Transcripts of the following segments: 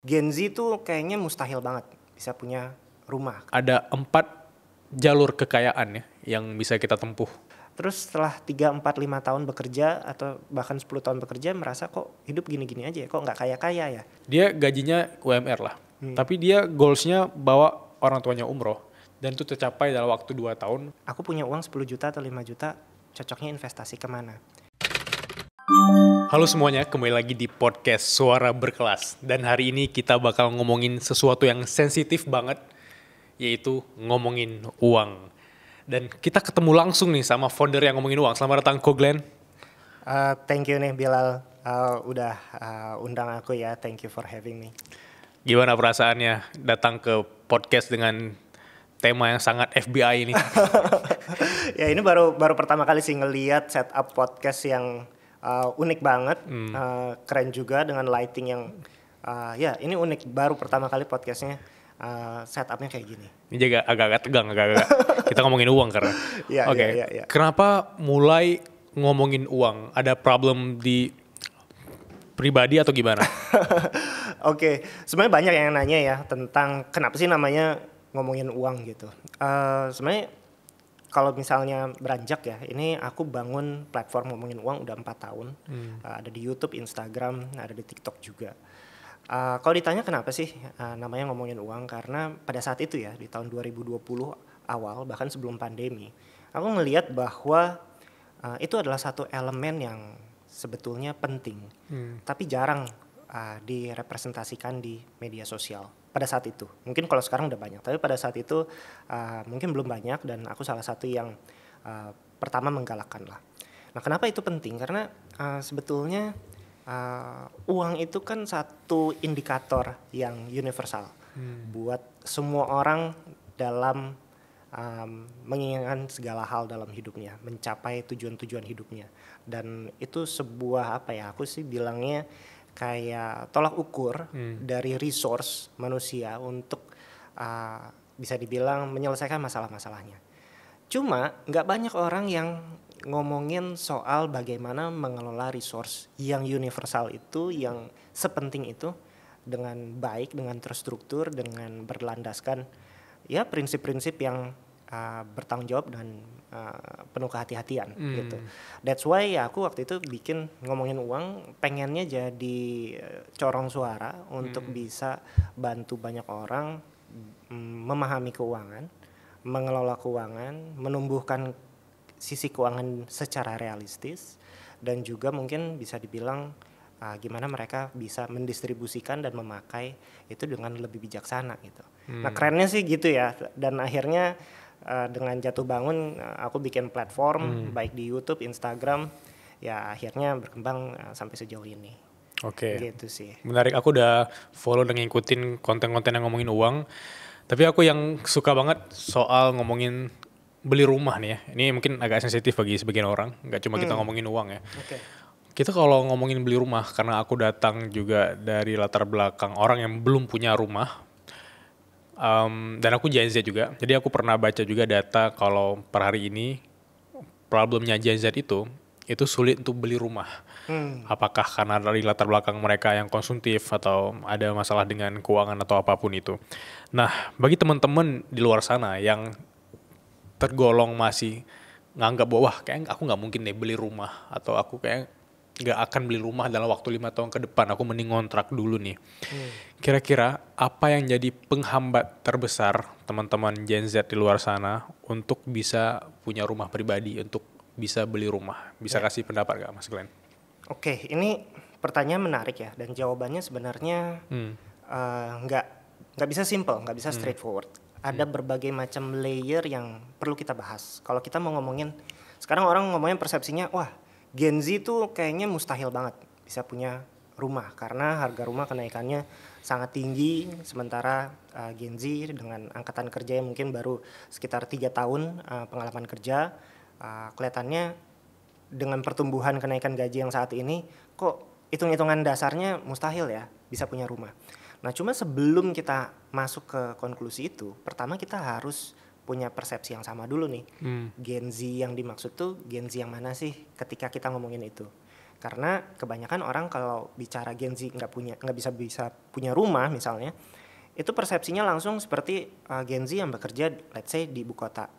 Gen Z tuh kayaknya mustahil banget bisa punya rumah. Ada 4 jalur kekayaan ya yang bisa kita tempuh. Terus setelah 3, 4, 5 tahun bekerja atau bahkan 10 tahun bekerja merasa kok hidup gini-gini aja ya, kok nggak kaya-kaya ya. Dia gajinya UMR lah, tapi dia goalsnya bawa orang tuanya umroh dan itu tercapai dalam waktu 2 tahun. Aku punya uang 10 juta atau 5 juta, cocoknya investasi kemana? Halo semuanya, kembali lagi di podcast Suara Berkelas. Dan hari ini kita bakal ngomongin sesuatu yang sensitif banget, yaitu ngomongin uang. Dan kita ketemu langsung nih sama founder yang ngomongin uang. Selamat datang Ko Glenn. Thank you nih Bilal, udah undang aku ya, thank you for having me. Gimana perasaannya datang ke podcast dengan tema yang sangat FBI ini? Ya ini baru pertama kali sih ngelihat setup podcast yang unik banget, keren juga dengan lighting yang ya ini unik, baru pertama kali podcastnya setupnya kayak gini. Ini juga agak-agak tegang, agak-agak. Kita ngomongin uang karena. Ya, Oke. ya. Kenapa mulai ngomongin uang? Ada problem di pribadi atau gimana? Oke, sebenarnya banyak yang nanya ya tentang kenapa sih namanya ngomongin uang gitu. Sebenarnya kalau misalnya beranjak ya, ini aku bangun platform ngomongin uang udah 4 tahun. Ada di YouTube, Instagram, ada di TikTok juga. Kalau ditanya kenapa sih namanya ngomongin uang, karena pada saat itu ya di tahun 2020 awal, bahkan sebelum pandemi, aku ngelihat bahwa itu adalah satu elemen yang sebetulnya penting, tapi jarang direpresentasikan di media sosial pada saat itu. Mungkin kalau sekarang udah banyak, tapi pada saat itu mungkin belum banyak, dan aku salah satu yang pertama menggalakkan lah. Nah, kenapa itu penting? Karena sebetulnya uang itu kan satu indikator yang universal buat semua orang dalam menginginkan segala hal dalam hidupnya, mencapai tujuan-tujuan hidupnya. Dan itu sebuah aku sih bilangnya kayak tolak ukur dari resource manusia untuk bisa dibilang menyelesaikan masalah-masalahnya. Cuma nggak banyak orang yang ngomongin soal bagaimana mengelola resource yang universal itu, yang sepenting itu, dengan baik, dengan terstruktur, dengan berlandaskan ya prinsip-prinsip yang bertanggung jawab dan penuh kehati-hatian gitu. That's why ya aku waktu itu bikin ngomongin uang, pengennya jadi corong suara untuk bisa bantu banyak orang memahami keuangan, mengelola keuangan, menumbuhkan sisi keuangan secara realistis, dan juga mungkin bisa dibilang gimana mereka bisa mendistribusikan dan memakai itu dengan lebih bijaksana gitu. Nah, kerennya sih gitu ya. Dan akhirnya dengan jatuh bangun aku bikin platform baik di YouTube, Instagram, ya akhirnya berkembang sampai sejauh ini. Oke. Gitu sih. Menarik, aku udah follow dan ngikutin konten-konten yang ngomongin uang. Tapi aku yang suka banget soal ngomongin beli rumah nih ya. Ini mungkin agak sensitif bagi sebagian orang, nggak cuma kita ngomongin uang ya. Okay. Kita kalau ngomongin beli rumah, karena aku datang juga dari latar belakang orang yang belum punya rumah, dan aku Gen Z juga, jadi aku pernah baca juga data kalau per hari ini problemnya Gen Z itu sulit untuk beli rumah. Apakah karena dari latar belakang mereka yang konsumtif atau ada masalah dengan keuangan atau apapun itu. Nah, bagi teman-teman di luar sana yang tergolong masih nganggap bahwa wah kayak aku nggak mungkin deh beli rumah, atau aku kayak nggak akan beli rumah dalam waktu 5 tahun ke depan, aku mending ngontrak dulu nih. Kira-kira apa yang jadi penghambat terbesar teman-teman Gen Z di luar sana untuk bisa punya rumah pribadi, untuk bisa beli rumah? Bisa kasih pendapat gak Mas Glenn? Oke, ini pertanyaan menarik ya, dan jawabannya sebenarnya nggak bisa simple, nggak bisa straightforward. Ada berbagai macam layer yang perlu kita bahas. Kalau kita mau ngomongin, sekarang orang ngomongin persepsinya, wah Gen Z tuh kayaknya mustahil banget bisa punya rumah karena harga rumah kenaikannya sangat tinggi, sementara Gen Z dengan angkatan kerja yang mungkin baru sekitar 3 tahun pengalaman kerja, kelihatannya dengan pertumbuhan kenaikan gaji yang saat ini kok hitung-hitungan dasarnya mustahil ya bisa punya rumah. Nah, cuma sebelum kita masuk ke konklusi itu, pertama kita harus punya persepsi yang sama dulu nih. Gen Z yang dimaksud tuh Gen Z yang mana sih ketika kita ngomongin itu? Karena kebanyakan orang kalau bicara Gen Z nggak bisa punya rumah misalnya, itu persepsinya langsung seperti Gen Z yang bekerja let's say di ibu kota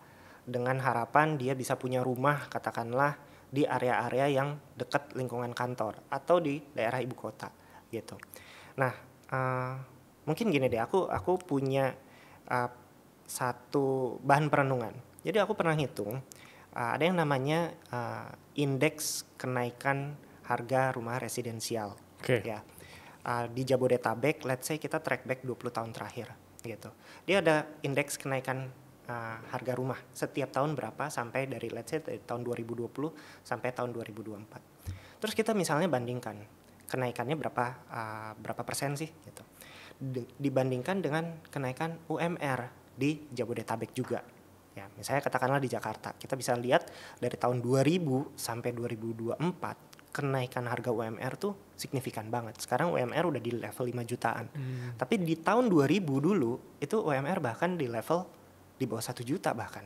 dengan harapan dia bisa punya rumah katakanlah di area-area yang dekat lingkungan kantor atau di daerah ibu kota gitu. Nah, mungkin gini deh, aku punya satu bahan perenungan. Jadi aku pernah hitung ada yang namanya indeks kenaikan harga rumah residensial. Ya. Di Jabodetabek, let's say kita track back 20 tahun terakhir gitu. Dia ada indeks kenaikan harga rumah setiap tahun berapa sampai dari let's say dari tahun 2020 sampai tahun 2024. Terus kita misalnya bandingkan kenaikannya berapa persen sih gitu. Dibandingkan dengan kenaikan UMR di Jabodetabek juga. Ya, misalnya katakanlah di Jakarta, kita bisa lihat dari tahun 2000 sampai 2024 kenaikan harga UMR tuh signifikan banget. Sekarang UMR udah di level 5 jutaan. Tapi di tahun 2000 dulu itu UMR bahkan di level di bawah 1 juta bahkan.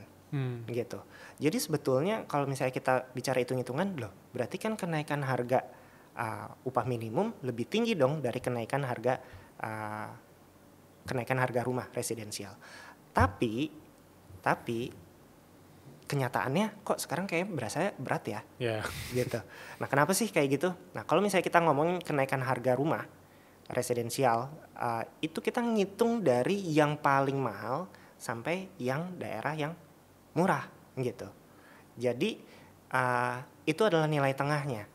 Gitu. Jadi sebetulnya kalau misalnya kita bicara hitung-hitungan loh, berarti kan kenaikan harga upah minimum lebih tinggi dong dari kenaikan harga rumah residensial. Tapi kenyataannya kok sekarang kayak berasa berat ya. Gitu. Nah, kenapa sih kayak gitu? Nah, kalau misalnya kita ngomongin kenaikan harga rumah residensial, itu kita ngitung dari yang paling mahal sampai yang daerah yang murah gitu. Jadi itu adalah nilai tengahnya.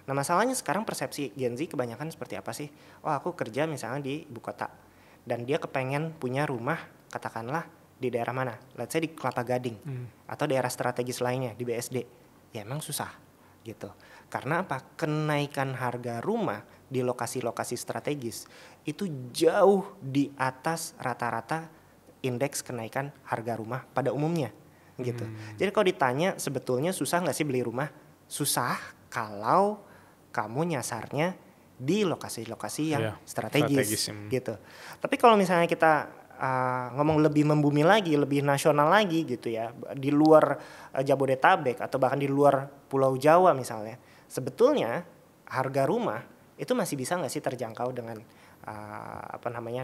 Nah, masalahnya sekarang persepsi Gen Z kebanyakan seperti apa sih? Oh, aku kerja misalnya di ibu kota dan dia kepengen punya rumah katakanlah di daerah mana? Let's say di Kelapa Gading atau daerah strategis lainnya di BSD. Ya emang susah gitu. Karena apa? Kenaikan harga rumah di lokasi-lokasi strategis itu jauh di atas rata-rata indeks kenaikan harga rumah pada umumnya gitu. Jadi kalau ditanya sebetulnya susah nggak sih beli rumah? Susah kalau kamu nyasarnya di lokasi-lokasi yang strategis gitu. Tapi kalau misalnya kita ngomong lebih membumi lagi, lebih nasional lagi gitu ya, di luar Jabodetabek atau bahkan di luar Pulau Jawa misalnya, sebetulnya harga rumah itu masih bisa nggak sih terjangkau dengan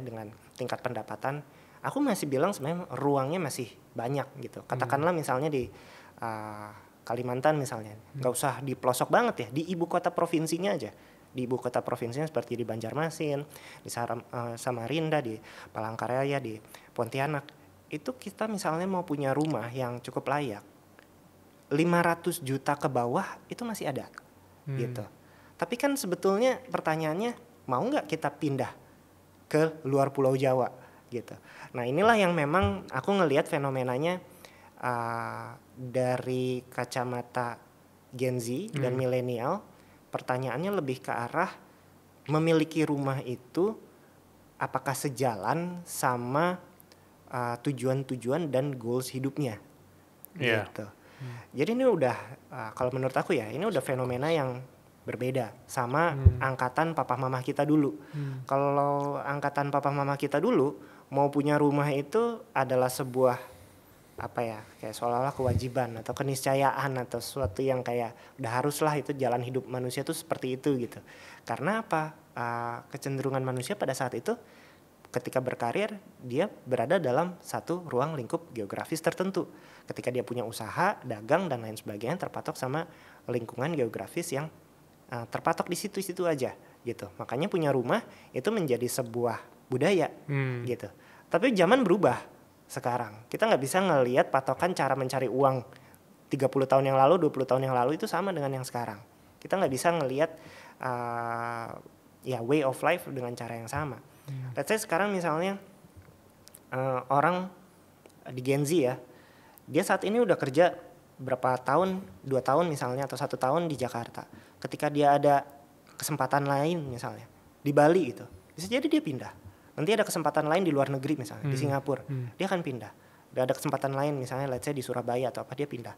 dengan tingkat pendapatan? Aku masih bilang sebenarnya ruangnya masih banyak gitu. Katakanlah misalnya di Kalimantan misalnya, nggak usah di pelosok banget ya, di ibu kota provinsinya aja. Di ibu kota provinsinya seperti di Banjarmasin, di Samarinda, di Palangkaraya, di Pontianak. Itu kita misalnya mau punya rumah yang cukup layak, 500 juta ke bawah itu masih ada gitu. Tapi kan sebetulnya pertanyaannya, mau nggak kita pindah ke luar Pulau Jawa gitu. Nah, inilah yang memang aku ngelihat fenomenanya dari kacamata Gen Z dan milenial. Pertanyaannya lebih ke arah memiliki rumah itu apakah sejalan sama tujuan-tujuan dan goals hidupnya gitu. Jadi ini udah kalau menurut aku ya, ini udah fenomena yang berbeda sama angkatan papa mama kita dulu. Kalau angkatan papa mama kita dulu mau punya rumah itu adalah sebuah kayak seolah-olah kewajiban atau keniscayaan atau sesuatu yang kayak udah haruslah, itu jalan hidup manusia tuh seperti itu gitu. Karena apa? Kecenderungan manusia pada saat itu ketika berkarir dia berada dalam satu ruang lingkup geografis tertentu. Ketika dia punya usaha, dagang dan lain sebagainya terpatok sama lingkungan geografis yang terpatok di situ-situ aja gitu. Makanya punya rumah itu menjadi sebuah budaya gitu. Tapi zaman berubah. Sekarang kita nggak bisa ngelihat patokan cara mencari uang 30 tahun yang lalu, 20 tahun yang lalu itu sama dengan yang sekarang. Kita nggak bisa ngelihat way of life dengan cara yang sama. Let's say sekarang misalnya orang di Gen Z ya, dia saat ini udah kerja berapa tahun, 2 tahun misalnya atau 1 tahun di Jakarta. Ketika dia ada kesempatan lain misalnya di Bali gitu, bisa jadi dia pindah. Nanti ada kesempatan lain di luar negeri misalnya, di Singapura, dia akan pindah. Dan ada kesempatan lain misalnya let's say di Surabaya atau apa, dia pindah.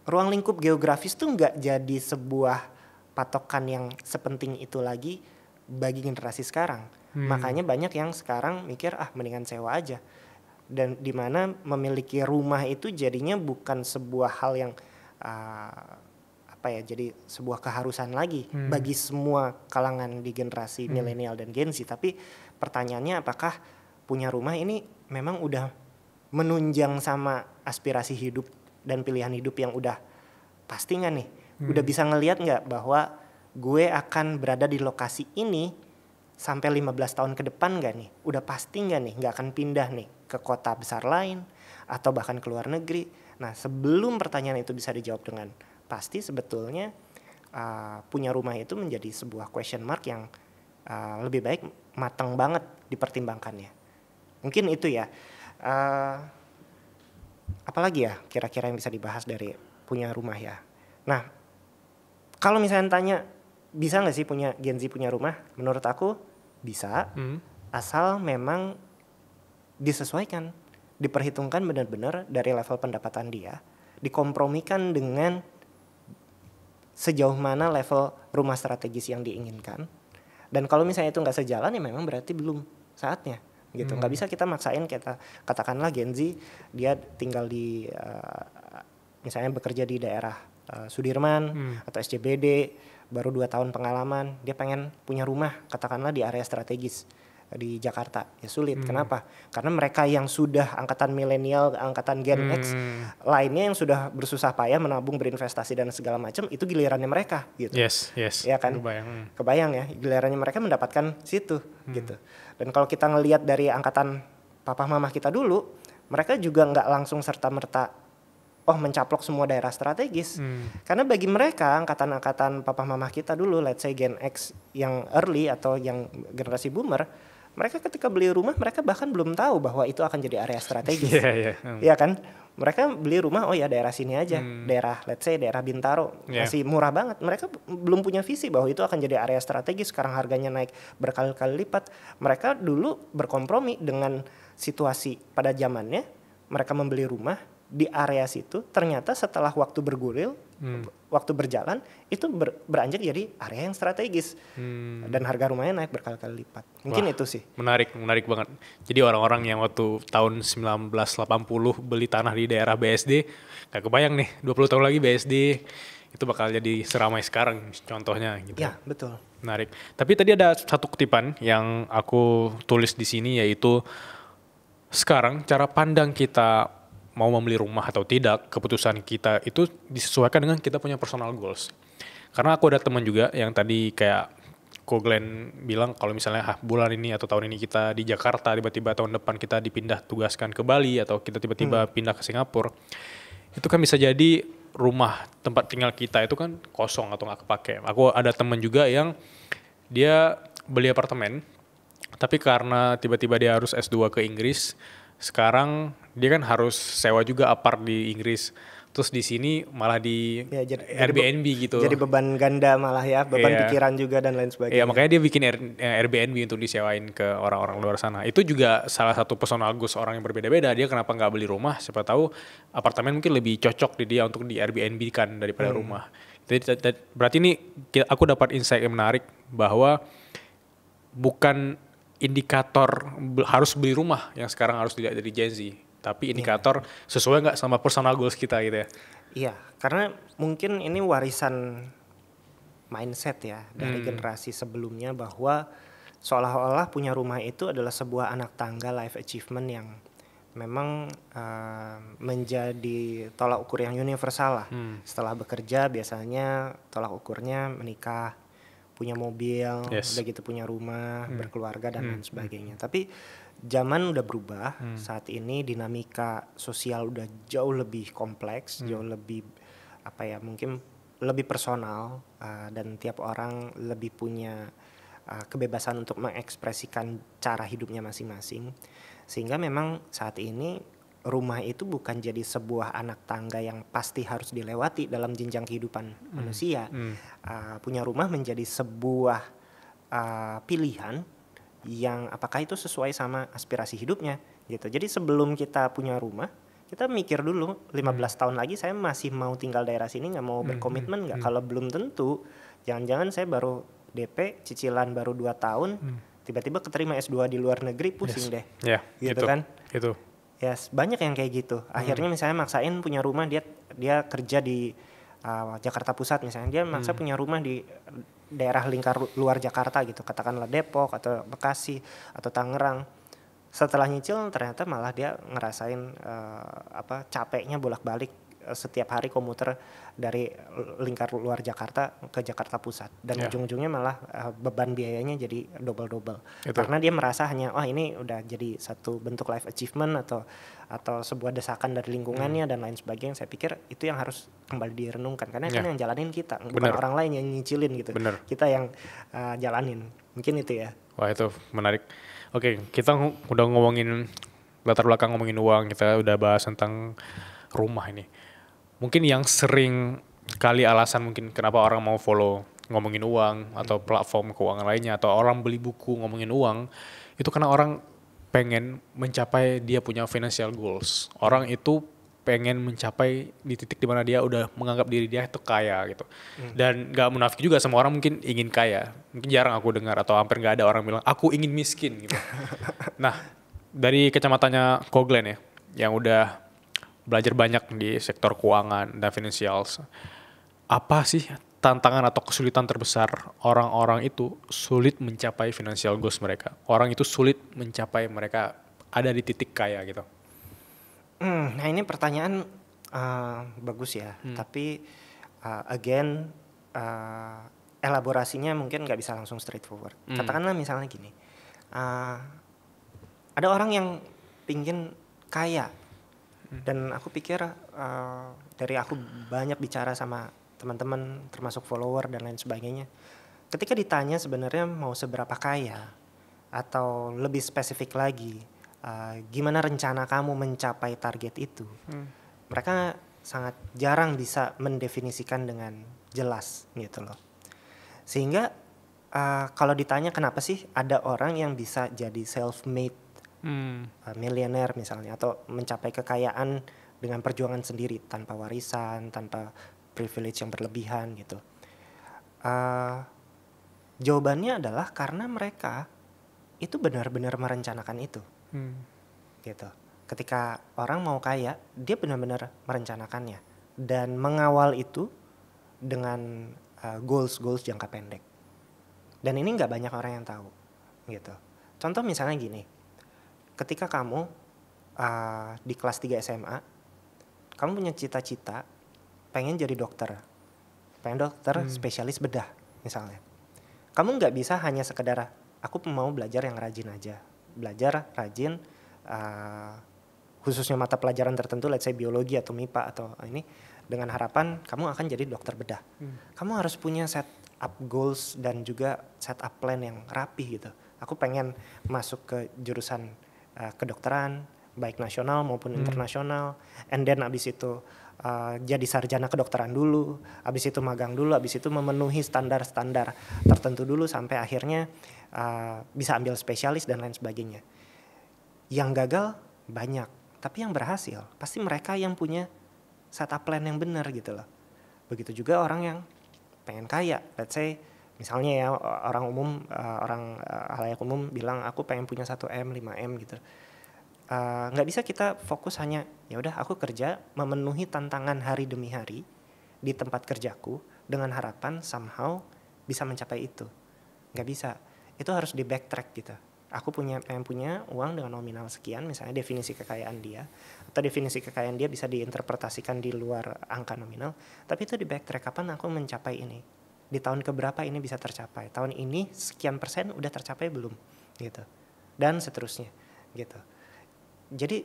Ruang lingkup geografis tuh nggak jadi sebuah patokan yang sepenting itu lagi bagi generasi sekarang. Makanya banyak yang sekarang mikir mendingan sewa aja. Dan dimana memiliki rumah itu jadinya bukan sebuah hal yang jadi sebuah keharusan lagi bagi semua kalangan di generasi milenial dan Gen Z. Tapi pertanyaannya, apakah punya rumah ini memang udah menunjang sama aspirasi hidup dan pilihan hidup yang udah pasti nggak nih? Udah bisa ngelihat nggak bahwa gue akan berada di lokasi ini sampai 15 tahun ke depan nggak nih? Udah pasti nggak nih? Nggak akan pindah nih ke kota besar lain atau bahkan ke luar negeri? Nah, sebelum pertanyaan itu bisa dijawab dengan pasti, sebetulnya punya rumah itu menjadi sebuah question mark yang lebih baik matang banget dipertimbangkannya. Mungkin itu ya. Apalagi ya kira-kira yang bisa dibahas dari punya rumah ya. Nah, kalau misalnya tanya bisa nggak sih Gen Z punya rumah? Menurut aku bisa, asal memang disesuaikan, diperhitungkan benar-benar dari level pendapatan dia, dikompromikan dengan sejauh mana level rumah strategis yang diinginkan. Dan kalau misalnya itu nggak sejalan, ya memang berarti belum saatnya gitu. Nggak bisa kita maksain, kita katakanlah Gen Z dia tinggal di misalnya bekerja di daerah Sudirman atau SCBD, baru 2 tahun pengalaman, dia pengen punya rumah katakanlah di area strategis di Jakarta, ya sulit. Kenapa? Karena mereka yang sudah angkatan milenial, angkatan Gen X lainnya yang sudah bersusah payah menabung, berinvestasi dan segala macam, itu gilirannya mereka gitu. Yes. Ya kan? Kebayang ya, gilirannya mereka mendapatkan situ gitu. Dan kalau kita ngelihat dari angkatan papa mama kita dulu, mereka juga nggak langsung serta-merta mencaplok semua daerah strategis. Karena bagi mereka angkatan-angkatan papa mama kita dulu, let's say Gen X yang early atau yang generasi boomer, mereka ketika beli rumah mereka bahkan belum tahu bahwa itu akan jadi area strategis. Iya kan? Mereka beli rumah, ya daerah sini aja, daerah let's say daerah Bintaro, masih murah banget. Mereka belum punya visi bahwa itu akan jadi area strategis. Sekarang harganya naik berkali-kali lipat. Mereka dulu berkompromi dengan situasi pada zamannya. Mereka membeli rumah di area situ, ternyata setelah waktu bergulir, waktu berjalan, itu beranjak jadi area yang strategis. Dan harga rumahnya naik berkali-kali lipat. Mungkin itu sih. Menarik banget. Jadi orang-orang yang waktu tahun 1980 beli tanah di daerah BSD, gak kebayang nih 20 tahun lagi BSD itu bakal jadi seramai sekarang contohnya gitu. Ya, betul. Menarik. Tapi tadi ada satu kutipan yang aku tulis di sini, yaitu sekarang cara pandang kita mau membeli rumah atau tidak, keputusan kita itu disesuaikan dengan kita punya personal goals. Karena aku ada teman juga yang tadi kayak Ko Glenn bilang, kalau misalnya bulan ini atau tahun ini kita di Jakarta, tiba-tiba tahun depan kita dipindah tugaskan ke Bali atau kita tiba-tiba pindah ke Singapura, itu kan bisa jadi rumah tempat tinggal kita itu kan kosong atau nggak kepake. Aku ada teman juga yang dia beli apartemen, tapi karena tiba-tiba dia harus S2 ke Inggris, sekarang dia kan harus sewa juga apart di Inggris. Terus di sini malah di Airbnb gitu. Jadi beban ganda malah ya, beban pikiran juga dan lain sebagainya. Iya, makanya dia bikin Airbnb untuk disewain ke orang-orang luar sana. Itu juga salah satu personal goals orang yang berbeda-beda. Dia kenapa nggak beli rumah? Siapa tahu apartemen mungkin lebih cocok di dia untuk di Airbnb kan daripada rumah. Jadi berarti ini aku dapat insight yang menarik bahwa bukan indikator harus beli rumah yang sekarang harus dilihat dari Gen Z, tapi indikator sesuai nggak sama personal goals kita gitu ya. Iya, karena mungkin ini warisan mindset ya dari generasi sebelumnya, bahwa seolah-olah punya rumah itu adalah sebuah anak tangga life achievement yang memang menjadi tolak ukur yang universal lah. Setelah bekerja biasanya tolak ukurnya menikah, punya mobil, udah gitu punya rumah, berkeluarga dan lain sebagainya. Tapi zaman udah berubah. Saat ini dinamika sosial udah jauh lebih kompleks, jauh lebih mungkin lebih personal, dan tiap orang lebih punya kebebasan untuk mengekspresikan cara hidupnya masing-masing. Sehingga memang saat ini rumah itu bukan jadi sebuah anak tangga yang pasti harus dilewati dalam jenjang kehidupan manusia. Punya rumah menjadi sebuah pilihan yang apakah itu sesuai sama aspirasi hidupnya gitu. Jadi sebelum kita punya rumah, kita mikir dulu 15 tahun lagi saya masih mau tinggal daerah sini, nggak mau berkomitmen nggak? Kalau belum tentu, jangan-jangan saya baru DP cicilan baru 2 tahun, tiba-tiba keterima S2 di luar negeri, pusing deh. Gitu kan? Gitu. Banyak yang kayak gitu. Akhirnya misalnya maksain punya rumah, dia kerja di Jakarta Pusat misalnya, dia maksa punya rumah di daerah lingkar luar Jakarta gitu, katakanlah Depok atau Bekasi atau Tangerang. Setelah nyicil ternyata malah dia ngerasain capeknya bolak-balik setiap hari komuter dari lingkar luar Jakarta ke Jakarta Pusat, dan ujung-ujungnya malah beban biayanya jadi double karena dia merasa hanya ini udah jadi satu bentuk life achievement atau sebuah desakan dari lingkungannya dan lain sebagainya. Saya pikir itu yang harus kembali direnungkan, karena kan yang jalanin kita, bukan orang lain yang nyicilin gitu. Kita yang jalanin, mungkin itu ya. Wah, itu menarik. Oke, kita udah ngomongin latar belakang, ngomongin uang, kita udah bahas tentang rumah ini. Mungkin yang sering kali alasan mungkin kenapa orang mau follow ngomongin uang atau platform keuangan lainnya, atau orang beli buku ngomongin uang, itu karena orang pengen mencapai dia punya financial goals. Orang itu pengen mencapai di titik dimana dia udah menganggap diri dia itu kaya gitu. Dan gak munafik juga, semua orang mungkin ingin kaya. Mungkin jarang aku dengar atau hampir gak ada orang bilang aku ingin miskin gitu. Nah, dari kacamatanya Ko Glenn ya, yang udah belajar banyak di sektor keuangan dan financials, apa sih tantangan atau kesulitan terbesar orang-orang itu sulit mencapai financial goals mereka? Orang itu sulit mencapai mereka ada di titik kaya gitu. Nah ini pertanyaan bagus ya, tapi again elaborasinya mungkin nggak bisa langsung straightforward. Katakanlah misalnya gini, ada orang yang pingin kaya, dan aku pikir dari aku banyak bicara sama teman-teman termasuk follower dan lain sebagainya, ketika ditanya sebenarnya mau seberapa kaya atau lebih spesifik lagi gimana rencana kamu mencapai target itu, mereka sangat jarang bisa mendefinisikan dengan jelas gitu loh. Sehingga kalau ditanya kenapa sih ada orang yang bisa jadi self-made miliuner misalnya, atau mencapai kekayaan dengan perjuangan sendiri tanpa warisan, tanpa privilege yang berlebihan gitu, jawabannya adalah karena mereka itu benar-benar merencanakan itu. Gitu. Ketika orang mau kaya, dia benar-benar merencanakannya dan mengawal itu dengan goals jangka pendek. Dan ini nggak banyak orang yang tahu. Gitu. Contoh misalnya gini, ketika kamu di kelas 3 SMA, kamu punya cita-cita pengen jadi dokter, spesialis bedah misalnya. Kamu nggak bisa hanya sekedar aku mau belajar yang rajin aja, belajar rajin khususnya mata pelajaran tertentu, let's say biologi atau MIPA atau ini, dengan harapan kamu akan jadi dokter bedah. Kamu harus punya set up goals dan juga set up plan yang rapi gitu. Aku pengen masuk ke jurusan kedokteran baik nasional maupun internasional, and then abis itu jadi sarjana kedokteran dulu, abis itu magang dulu, abis itu memenuhi standar-standar tertentu dulu sampai akhirnya bisa ambil spesialis dan lain sebagainya. Yang gagal banyak, tapi yang berhasil pasti mereka yang punya setup plan yang benar gitu loh. Begitu juga orang yang pengen kaya, let's say misalnya ya orang umum, halayak umum bilang aku pengen punya 1M, 5M gitu. Nggak bisa kita fokus hanya ya udah aku kerja memenuhi tantangan hari demi hari di tempat kerjaku dengan harapan somehow bisa mencapai itu. Nggak bisa, itu harus di backtrack gitu. Aku pengen punya uang dengan nominal sekian, misalnya definisi kekayaan dia, atau definisi kekayaan dia bisa diinterpretasikan di luar angka nominal, tapi itu di backtrack, kapan aku mencapai ini, di tahun keberapa ini bisa tercapai, tahun ini sekian persen udah tercapai belum gitu, dan seterusnya gitu. Jadi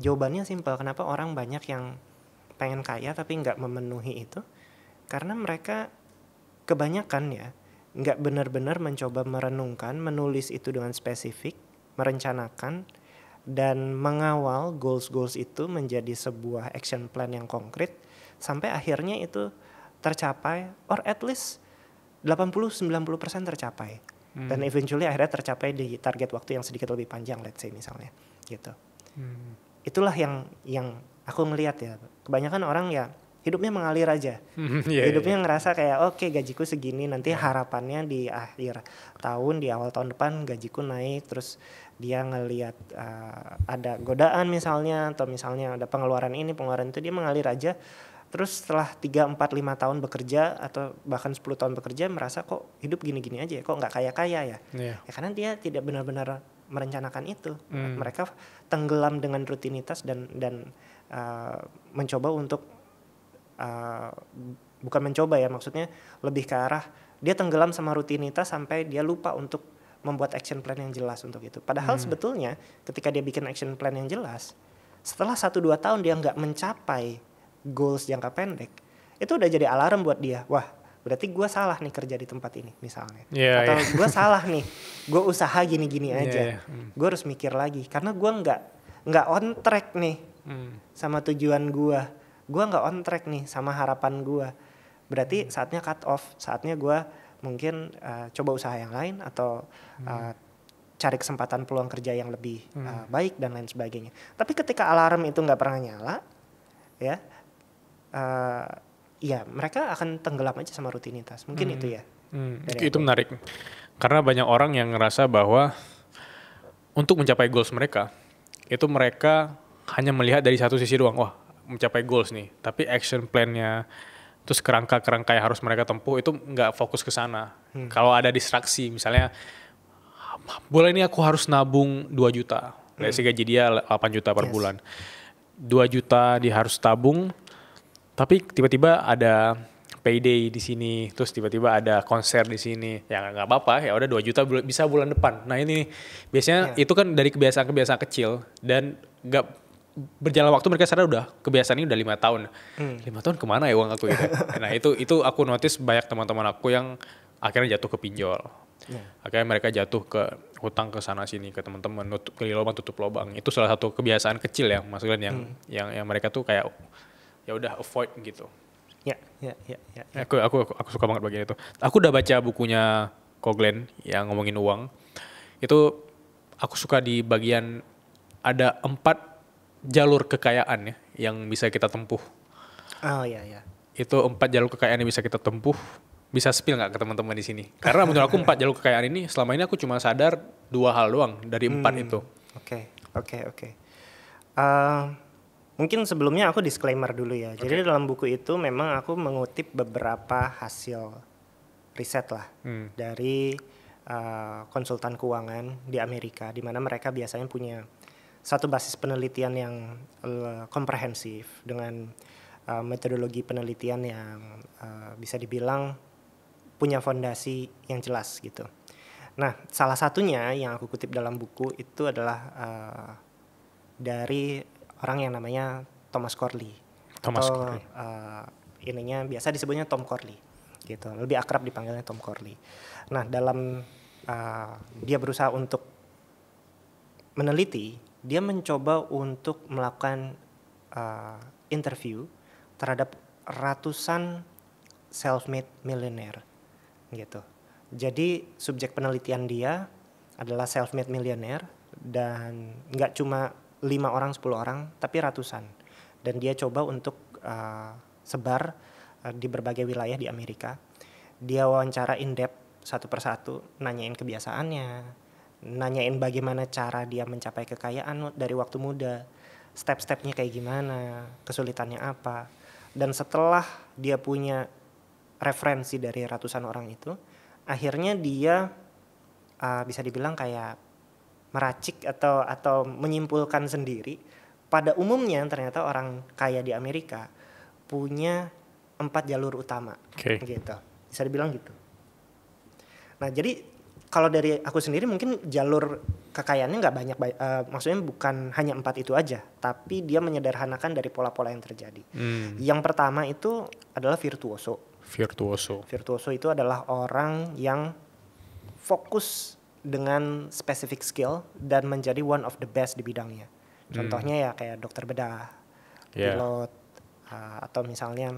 jawabannya simpel, kenapa orang banyak yang pengen kaya tapi nggak memenuhi itu, karena mereka kebanyakan ya nggak benar-benar mencoba merenungkan, menulis itu dengan spesifik, merencanakan, dan mengawal goals itu menjadi sebuah action plan yang konkret, sampai akhirnya itu tercapai, or at least 80-90% tercapai. Dan eventually akhirnya tercapai di target waktu yang sedikit lebih panjang, let's say misalnya gitu. Itulah yang aku ngelihat ya, kebanyakan orang ya hidupnya mengalir aja. Hidupnya ngerasa kayak oke, gajiku segini, nanti harapannya di akhir tahun, di awal tahun depan gajiku naik, terus dia ngelihat ada godaan misalnya, atau misalnya ada pengeluaran ini, pengeluaran itu, dia mengalir aja Terus setelah 3, 4, 5 tahun bekerja atau bahkan 10 tahun bekerja merasa kok hidup gini-gini aja ya, kok nggak kaya-kaya ya. Iya. Ya karena dia tidak benar-benar merencanakan itu. Mereka tenggelam dengan rutinitas dan mencoba untuk bukan mencoba ya, maksudnya lebih ke arah dia tenggelam sama rutinitas sampai dia lupa untuk membuat action plan yang jelas untuk itu. Padahal sebetulnya ketika dia bikin action plan yang jelas, setelah 1-2 tahun dia nggak mencapai goals jangka pendek, itu udah jadi alarm buat dia. Wah, berarti gue salah nih kerja di tempat ini misalnya. Atau gue salah nih, gue usaha gini-gini aja. Gue harus mikir lagi karena gue nggak on track nih sama tujuan gue. Gue nggak on track nih sama harapan gue. Berarti saatnya cut off, saatnya gue mungkin coba usaha yang lain atau cari kesempatan peluang kerja yang lebih baik dan lain sebagainya. Tapi ketika alarm itu nggak pernah nyala, ya, ya mereka akan tenggelam aja sama rutinitas. Mungkin itu ya. Itu menarik. Karena banyak orang yang ngerasa bahwa untuk mencapai goals mereka, itu mereka hanya melihat dari satu sisi doang. Wah, mencapai goals nih. Tapi action plan-nya, terus kerangka-kerangka yang harus mereka tempuh itu nggak fokus ke sana. Kalau ada distraksi, misalnya bulan ini aku harus nabung 2 juta. Let's say gaji dia 8 juta per bulan. 2 juta dia harus tabung, tapi tiba-tiba ada payday di sini, terus tiba-tiba ada konser di sini. Ya nggak apa-apa, ya udah 2 juta bisa bulan depan. Nah ini biasanya itu kan dari kebiasaan-kebiasaan kecil dan nggak berjalan waktu mereka sadar udah kebiasaan ini udah 5 tahun. 5 tahun kemana ya uang aku gitu. Nah itu aku notice banyak teman-teman aku yang akhirnya jatuh ke pinjol. Akhirnya mereka jatuh ke hutang ke sana sini ke teman-teman, gali lubang tutup lubang. Itu salah satu kebiasaan kecil ya, maksudnya yang mereka tuh kayak ya udah avoid gitu. Ya. Aku suka banget bagian itu. Aku udah baca bukunya Ko Glenn yang ngomongin uang. Itu aku suka di bagian ada 4 jalur kekayaan ya yang bisa kita tempuh. Oh iya. Itu 4 jalur kekayaan yang bisa kita tempuh. Bisa spill nggak ke teman-teman di sini? Karena menurut aku 4 jalur kekayaan ini selama ini aku cuma sadar 2 hal doang dari 4 itu. Oke. Mungkin sebelumnya aku disclaimer dulu ya. Jadi dalam buku itu memang aku mengutip beberapa hasil riset lah dari konsultan keuangan di Amerika, di mana mereka biasanya punya satu basis penelitian yang komprehensif dengan metodologi penelitian yang bisa dibilang punya fondasi yang jelas gitu. Nah, salah satunya yang aku kutip dalam buku itu adalah dari orang yang namanya Thomas Corley. Ininya biasa disebutnya Tom Corley gitu. Lebih akrab dipanggilnya Tom Corley. Nah, dalam dia berusaha untuk meneliti, dia mencoba untuk melakukan interview terhadap ratusan self-made millionaire gitu. Jadi subjek penelitian dia adalah self-made millionaire dan nggak cuma 5 orang, 10 orang, tapi ratusan. Dan dia coba untuk sebar di berbagai wilayah di Amerika. Dia wawancara in-depth satu persatu, nanyain kebiasaannya, nanyain bagaimana cara dia mencapai kekayaan dari waktu muda, step-stepnya kayak gimana, kesulitannya apa. Dan setelah dia punya referensi dari ratusan orang itu, akhirnya dia bisa dibilang kayak meracik atau menyimpulkan sendiri. Pada umumnya ternyata orang kaya di Amerika punya 4 jalur utama, gitu. Bisa dibilang gitu. Nah jadi kalau dari aku sendiri mungkin jalur kekayaannya nggak banyak, maksudnya bukan hanya 4 itu aja, tapi dia menyederhanakan dari pola-pola yang terjadi. Yang pertama itu adalah virtuoso. Virtuoso itu adalah orang yang fokus dengan specific skill dan menjadi one of the best di bidangnya. Contohnya ya kayak dokter bedah, pilot, atau misalnya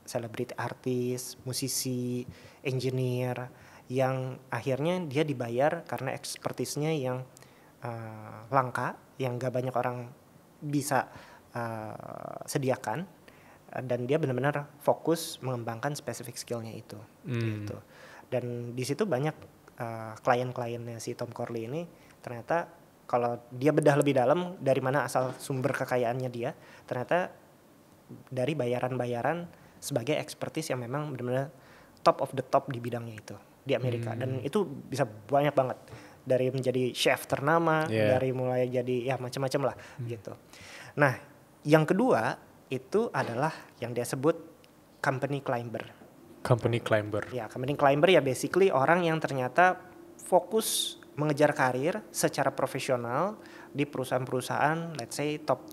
selebriti artis, musisi, engineer, yang akhirnya dia dibayar karena ekspertisnya yang langka, yang gak banyak orang bisa sediakan. Dan dia benar-benar fokus mengembangkan spesifik skillnya itu. Gitu. Dan di situ banyak klien-kliennya si Tom Corley ini ternyata kalau dia bedah lebih dalam dari mana asal sumber kekayaannya dia, ternyata dari bayaran-bayaran sebagai expertise yang memang benar-benar top of the top di bidangnya itu di Amerika. Dan itu bisa banyak banget, dari menjadi chef ternama, dari mulai jadi ya macam-macam lah gitu. Nah, yang kedua itu adalah yang dia sebut company climber. Company climber. Ya, company climber ya basically orang yang ternyata fokus mengejar karir secara profesional di perusahaan-perusahaan let's say top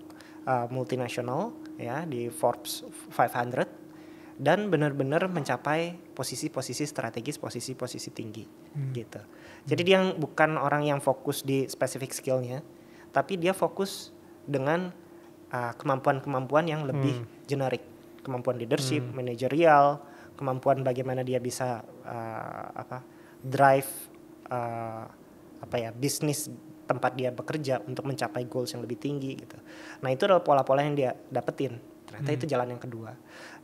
multinasional ya, di Forbes 500, dan benar-benar mencapai posisi-posisi strategis, posisi-posisi tinggi gitu. Jadi dia bukan orang yang fokus di spesifik skillnya, tapi dia fokus dengan kemampuan-kemampuan yang lebih generik, kemampuan leadership, manajerial, kemampuan bagaimana dia bisa drive bisnis tempat dia bekerja untuk mencapai goals yang lebih tinggi gitu. Nah, itu adalah pola-pola yang dia dapetin. Ternyata itu jalan yang kedua.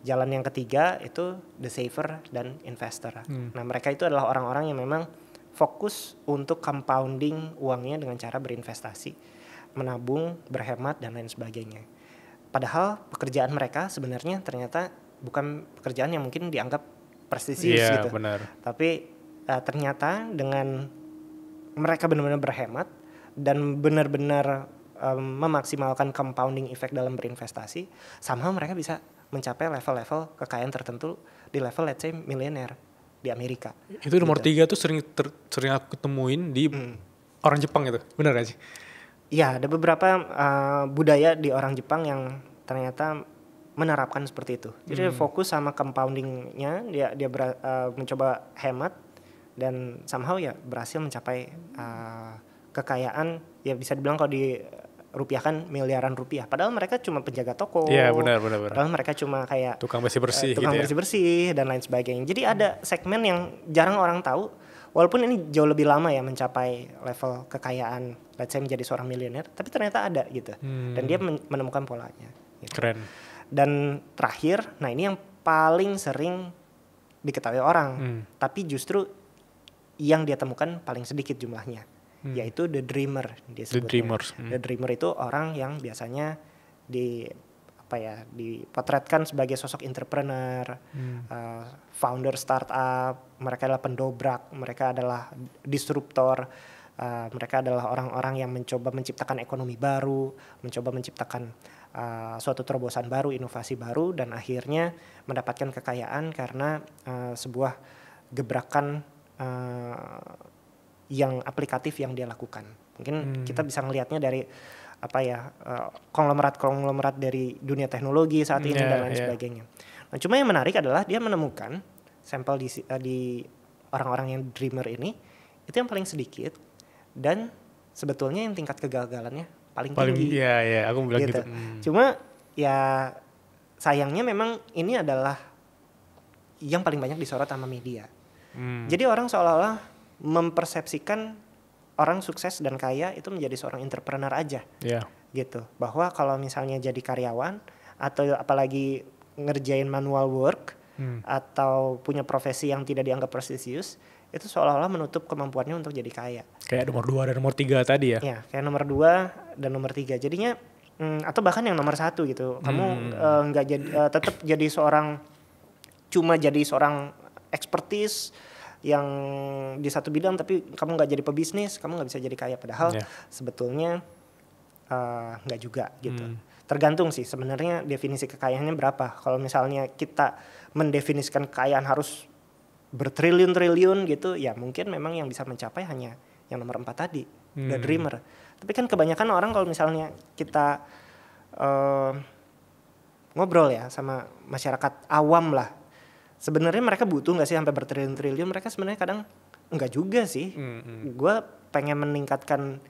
Jalan yang ketiga itu the saver dan investor. Nah, mereka itu adalah orang-orang yang memang fokus untuk compounding uangnya dengan cara berinvestasi, menabung, berhemat, dan lain sebagainya. Padahal pekerjaan mereka sebenarnya ternyata bukan pekerjaan yang mungkin dianggap prestisius gitu. Benar. Tapi ternyata dengan mereka benar-benar berhemat dan benar-benar memaksimalkan compounding effect dalam berinvestasi, somehow mereka bisa mencapai level-level kekayaan tertentu di level let's say miliuner di Amerika. Itu nomor 3 tuh sering aku temuin di orang Jepang itu, benar gak sih? Iya, ada beberapa budaya di orang Jepang yang ternyata menerapkan seperti itu. Jadi fokus sama compoundingnya, dia mencoba hemat dan somehow ya berhasil mencapai kekayaan ya bisa dibilang kalau di rupiah kan miliaran rupiah. Padahal mereka cuma penjaga toko. Iya, benar. Padahal mereka cuma kayak tukang bersih-bersih tukang bersih-bersih dan lain sebagainya. Jadi ada segmen yang jarang orang tahu. Walaupun ini jauh lebih lama ya mencapai level kekayaan, let's say menjadi seorang miliuner, tapi ternyata ada gitu. Dan dia menemukan polanya. Gitu. Keren. Dan terakhir, nah ini yang paling sering diketahui orang, tapi justru yang dia temukan paling sedikit jumlahnya, yaitu the dreamer dia sebutnya. The dreamers. The dreamer itu orang yang biasanya dipotretkan sebagai sosok entrepreneur, founder startup, mereka adalah pendobrak, mereka adalah disruptor, mereka adalah orang-orang yang mencoba menciptakan ekonomi baru, mencoba menciptakan suatu terobosan baru, inovasi baru, dan akhirnya mendapatkan kekayaan karena sebuah gebrakan yang aplikatif yang dia lakukan. Mungkin kita bisa melihatnya dari konglomerat dari dunia teknologi saat ini dan lain sebagainya. Nah, cuma yang menarik adalah dia menemukan sampel di orang-orang yang dreamer ini itu yang paling sedikit dan sebetulnya yang tingkat kegagalannya paling tinggi. Iya, aku bilang gitu. Cuma ya sayangnya memang ini adalah yang paling banyak disorot sama media. Jadi orang seolah-olah mempersepsikan orang sukses dan kaya itu menjadi seorang entrepreneur aja, gitu. Bahwa kalau misalnya jadi karyawan atau apalagi ngerjain manual work atau punya profesi yang tidak dianggap prestisius, itu seolah-olah menutup kemampuannya untuk jadi kaya. Kayak nomor 2 dan nomor 3 tadi ya? Ya, kayak nomor 2 dan nomor 3. Jadinya atau bahkan yang nomor 1 gitu. Kamu nggak tetap jadi cuma jadi seorang expertise yang di satu bidang, tapi kamu nggak jadi pebisnis, kamu nggak bisa jadi kaya. Padahal sebetulnya nggak juga gitu. Tergantung sih sebenarnya definisi kekayaannya berapa. Kalau misalnya kita mendefinisikan kekayaan harus bertriliun-triliun gitu, ya mungkin memang yang bisa mencapai hanya yang nomor 4 tadi, the dreamer. Tapi kan kebanyakan orang kalau misalnya kita ngobrol ya sama masyarakat awam lah, sebenarnya mereka butuh nggak sih sampai bertriliun-triliun? Mereka sebenarnya kadang enggak juga sih. Gue pengen meningkatkan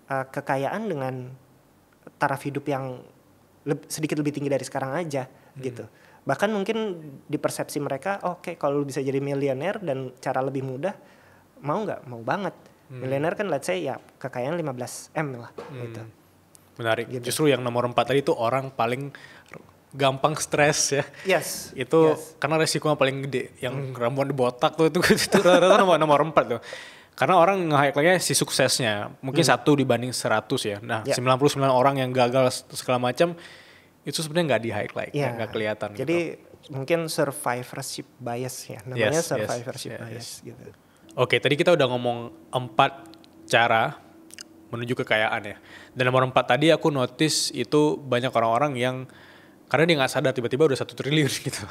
kekayaan dengan taraf hidup yang sedikit lebih tinggi dari sekarang aja gitu. Bahkan mungkin di persepsi mereka, oke, kalau lu bisa jadi miliuner dan cara lebih mudah, mau nggak? Mau banget. Miliuner kan let's say ya kekayaan 15 M lah gitu. Menarik. Gitu. Justru yang nomor 4 tadi tuh orang paling gampang stres ya. Itu karena resikonya paling gede. Yang rambut botak tuh itu rata-rata nomor 4 tuh. Karena orang nge-highlight-nya si suksesnya. Mungkin 1 dibanding 100 ya. Nah, 99 orang yang gagal segala macam, itu sebenarnya nggak di highlight, nggak kelihatan. Jadi gitu. mungkin survivorship bias ya, namanya survivorship bias gitu. Oke, tadi kita udah ngomong 4 cara menuju kekayaan ya. Dan nomor 4 tadi aku notice itu banyak orang-orang yang karena dia nggak sadar tiba-tiba udah 1 triliun gitu.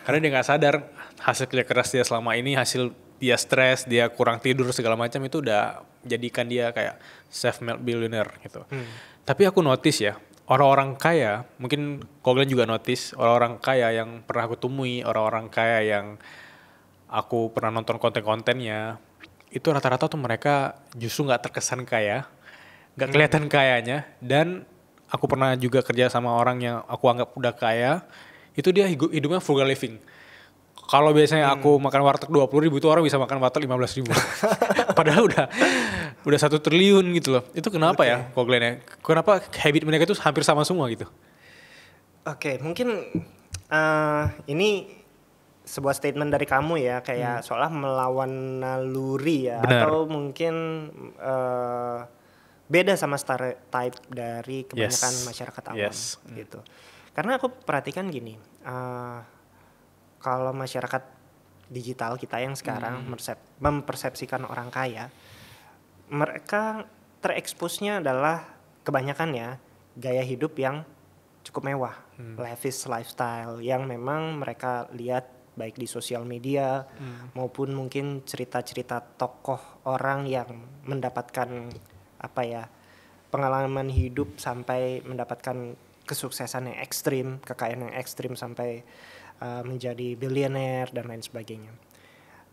Karena dia nggak sadar hasil kerja keras dia selama ini, hasil dia stres, dia kurang tidur segala macam itu udah jadikan dia kayak self-made billionaire gitu. Tapi aku notice ya, orang-orang kaya, mungkin kalian juga notice, orang-orang kaya yang pernah aku temui, orang-orang kaya yang aku pernah nonton konten-kontennya, itu rata-rata tuh mereka justru nggak terkesan kaya, nggak kelihatan kayanya, dan aku pernah juga kerja sama orang yang aku anggap udah kaya, itu dia hidupnya frugal living. Kalau biasanya aku makan warteg 20.000, itu orang bisa makan warteg 15.000. Padahal udah 1 triliun gitu loh. Itu kenapa ya, kok Glenn ya? Kenapa habit mereka itu hampir sama semua gitu? Oke, mungkin ini sebuah statement dari kamu ya, kayak seolah melawan naluri ya. Bener. Atau mungkin beda sama stereotype dari kebanyakan masyarakat awam gitu. Karena aku perhatikan gini, kalau masyarakat digital kita yang sekarang mempersepsikan orang kaya, mereka tereksposnya adalah kebanyakan ya gaya hidup yang cukup mewah, lavish lifestyle yang memang mereka lihat baik di sosial media maupun mungkin cerita-cerita tokoh orang yang mendapatkan pengalaman hidup sampai mendapatkan kesuksesan yang ekstrim, kekayaan yang ekstrim sampai menjadi bilioner dan lain sebagainya.